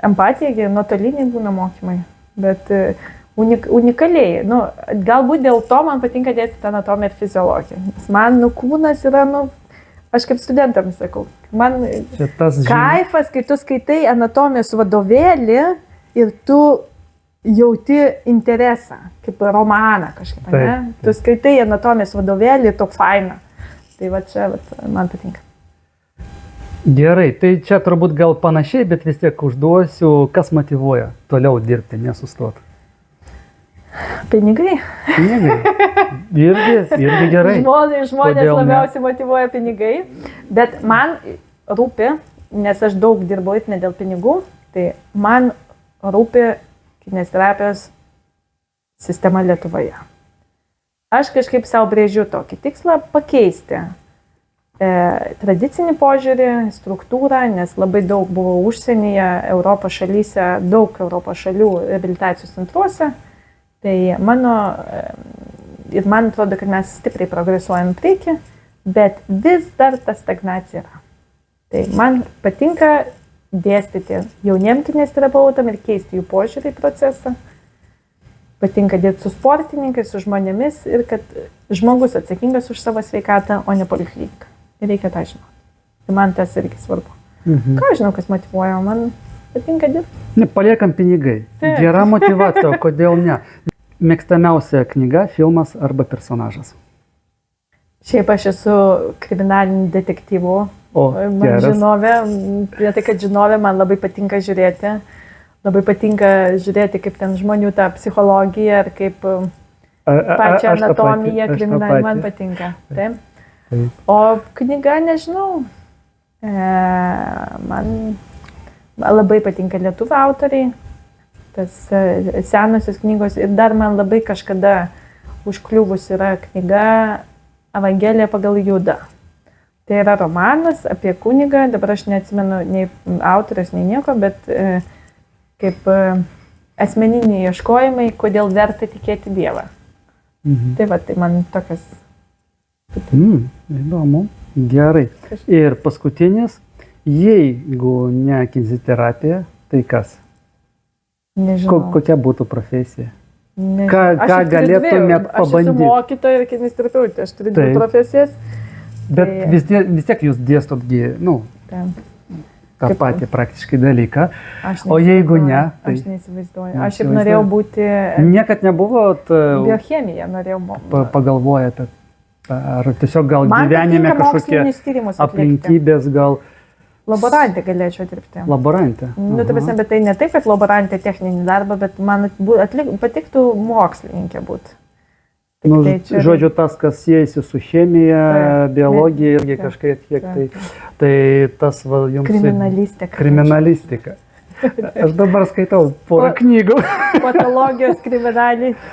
[SPEAKER 2] empatija, nuotoliniai būna mokymai. Bet unikaliai. Galbūt dėl to man patinka dėstyti anatomiją ir fiziologiją. Nes man kūnas yra, aš kaip studentams sakau, man kaifas, kai tu skaitai anatomijos vadovėlį ir tu jauti interesą, kaip romaną kažkaip, ne? Tu skaitai anatomijos vadovėlį, to faina. Tai va čia man patinka.
[SPEAKER 1] Gerai, tai čia turbūt gal panašiai, bet vis tiek užduosiu, kas motyvuoja toliau dirbti, nesustoti.
[SPEAKER 2] Pinigai.
[SPEAKER 1] Irgi gerai.
[SPEAKER 2] Žmonės labiausiai motyvuoja pinigai, bet man rūpi, nes aš daug dirbu ir ne dėl pinigų, tai man rūpi kineziterapijos sistema Lietuvoje. Aš kažkaip savo brėžiu tokį tikslą pakeisti tradicinį požiūrį, struktūrą, nes labai daug buvo užsienyje, Europos šalyse, daug Europos šalių reabilitacijos centruose. Tai man atrodo, kad mes stipriai progresuojam priekį, bet vis dar ta stagnacija yra. Tai man patinka dėstyti jauniem kineziterapeutam ir keisti jų požiūrį į procesą. Patinka dirbti su sportininkais, su žmonėmis ir kad žmogus atsakingas už savo sveikatą, o ne poliklinika. Ir reikia tą žinoti. Tai man tas irgi svarbu. Ką žinau, kas motyvuoja, man patinka dirbti.
[SPEAKER 1] Paliekam pinigai. Gera motyvacija, kodėl ne? Mėgstamiausia knyga, filmas arba personažas?
[SPEAKER 2] Šiaip aš esu kriminalinių detektyvų žinovė. Tai, kad žinovė man labai patinka žiūrėti. labai patinka žiūrėti, kaip ten žmonių ta psichologija ar kaip pačią
[SPEAKER 1] Aš tą patį,
[SPEAKER 2] anatomiją,
[SPEAKER 1] aš tą
[SPEAKER 2] kriminalą, man
[SPEAKER 1] patį.
[SPEAKER 2] patinka. Taip.
[SPEAKER 1] Taip.
[SPEAKER 2] O knyga, nežinau, man labai patinka lietuvių autoriai, tas senosios knygos ir dar man labai kažkada užkliuvus yra knyga Evangelija pagal Judą. Tai yra romanas apie kunigą, dabar aš neatsimenu nei autorius, nei nieko, bet kaip asmeniniai ieškojimai, kodėl verta tikėti Dievą. Tai va, tai man tokias.
[SPEAKER 1] Įdomu. Gerai. Ir paskutinis, jeigu ne kineziterapija, tai kas?
[SPEAKER 2] Nežinau.
[SPEAKER 1] Kokia būtų profesija?
[SPEAKER 2] Nežinau.
[SPEAKER 1] Ką
[SPEAKER 2] Aš jau turiu
[SPEAKER 1] galėtumėt
[SPEAKER 2] dvi. Aš esu
[SPEAKER 1] pabandyti?
[SPEAKER 2] mokytoja ir kineziterapeutė, aš turiu dvi
[SPEAKER 1] Taip.
[SPEAKER 2] profesijas.
[SPEAKER 1] Bet vis tiek jūs dėstotgi,
[SPEAKER 2] Ten.
[SPEAKER 1] tą
[SPEAKER 2] Kaip-
[SPEAKER 1] patį praktiškai dalyką.
[SPEAKER 2] Aš
[SPEAKER 1] O jeigu ne,
[SPEAKER 2] neįsivaizduoju.
[SPEAKER 1] tai-
[SPEAKER 2] Aš neįsivaizduoju. Aš šiaip
[SPEAKER 1] Neįsivaizduoju.
[SPEAKER 2] norėjau būti
[SPEAKER 1] Niekad nebuvot
[SPEAKER 2] biochemiją, norėjau
[SPEAKER 1] pagalvoję apie, ar tiesiog gal
[SPEAKER 2] Man
[SPEAKER 1] gyvenime
[SPEAKER 2] patinka
[SPEAKER 1] kažkokie
[SPEAKER 2] mokslinius tyrimus atlikti.
[SPEAKER 1] aplinkybės, gal
[SPEAKER 2] Laborantė galėčiau dirbti.
[SPEAKER 1] laborantė.
[SPEAKER 2] Nu, ta prasme, bet tai ne taip, kad laborantė techninį darbą, bet man patiktų mokslininkė būti.
[SPEAKER 1] Nu,
[SPEAKER 2] tai čia-
[SPEAKER 1] žodžiu, tas, kas siejasi su chemija,
[SPEAKER 2] Taip.
[SPEAKER 1] biologija irgi
[SPEAKER 2] Taip.
[SPEAKER 1] kažkiek tiek,
[SPEAKER 2] Taip.
[SPEAKER 1] tai tas va, jums...
[SPEAKER 2] Kriminalistika.
[SPEAKER 1] Kriminalistika. Aš dabar skaitau porą knygų.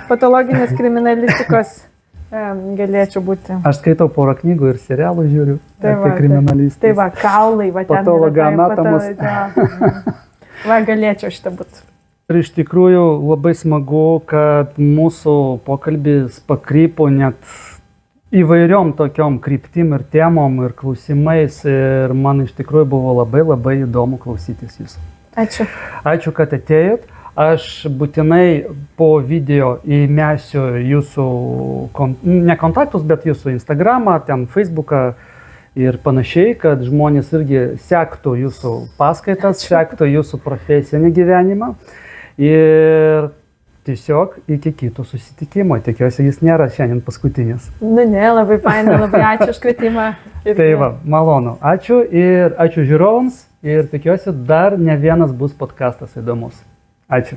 [SPEAKER 2] Patologinės kriminalistikos galėčiau būti.
[SPEAKER 1] Aš skaitau porą knygų ir serialų žiūriu
[SPEAKER 2] Tai va,
[SPEAKER 1] apie kriminalistiką.
[SPEAKER 2] Tai va, kaulai, va ten.
[SPEAKER 1] Patologanatomas.
[SPEAKER 2] Va, galėčiau šitą būti.
[SPEAKER 1] Ir iš tikrųjų labai smagu, kad mūsų pokalbis pakrypo net įvairiom tokiom kryptim ir temom ir klausimais ir man iš tikrųjų buvo labai įdomu klausytis jūsų.
[SPEAKER 2] Ačiū.
[SPEAKER 1] Ačiū, kad atėjot. Aš būtinai po video įmesiu jūsų, ne kontaktus, bet jūsų Instagramą, ten Facebooką ir panašiai, kad žmonės irgi sektų jūsų paskaitas, sektų jūsų profesinį gyvenimą. Ir tiesiog iki kito susitikimo. Tikiuosi, jis nėra šiandien paskutinis.
[SPEAKER 2] Nu ne, labai fainai, labai ačiū už kvietimą.
[SPEAKER 1] Tai va, malonu. Ačiū ir ačiū žiūrovams ir tikiuosi dar ne vienas bus podcastas įdomus. Ačiū.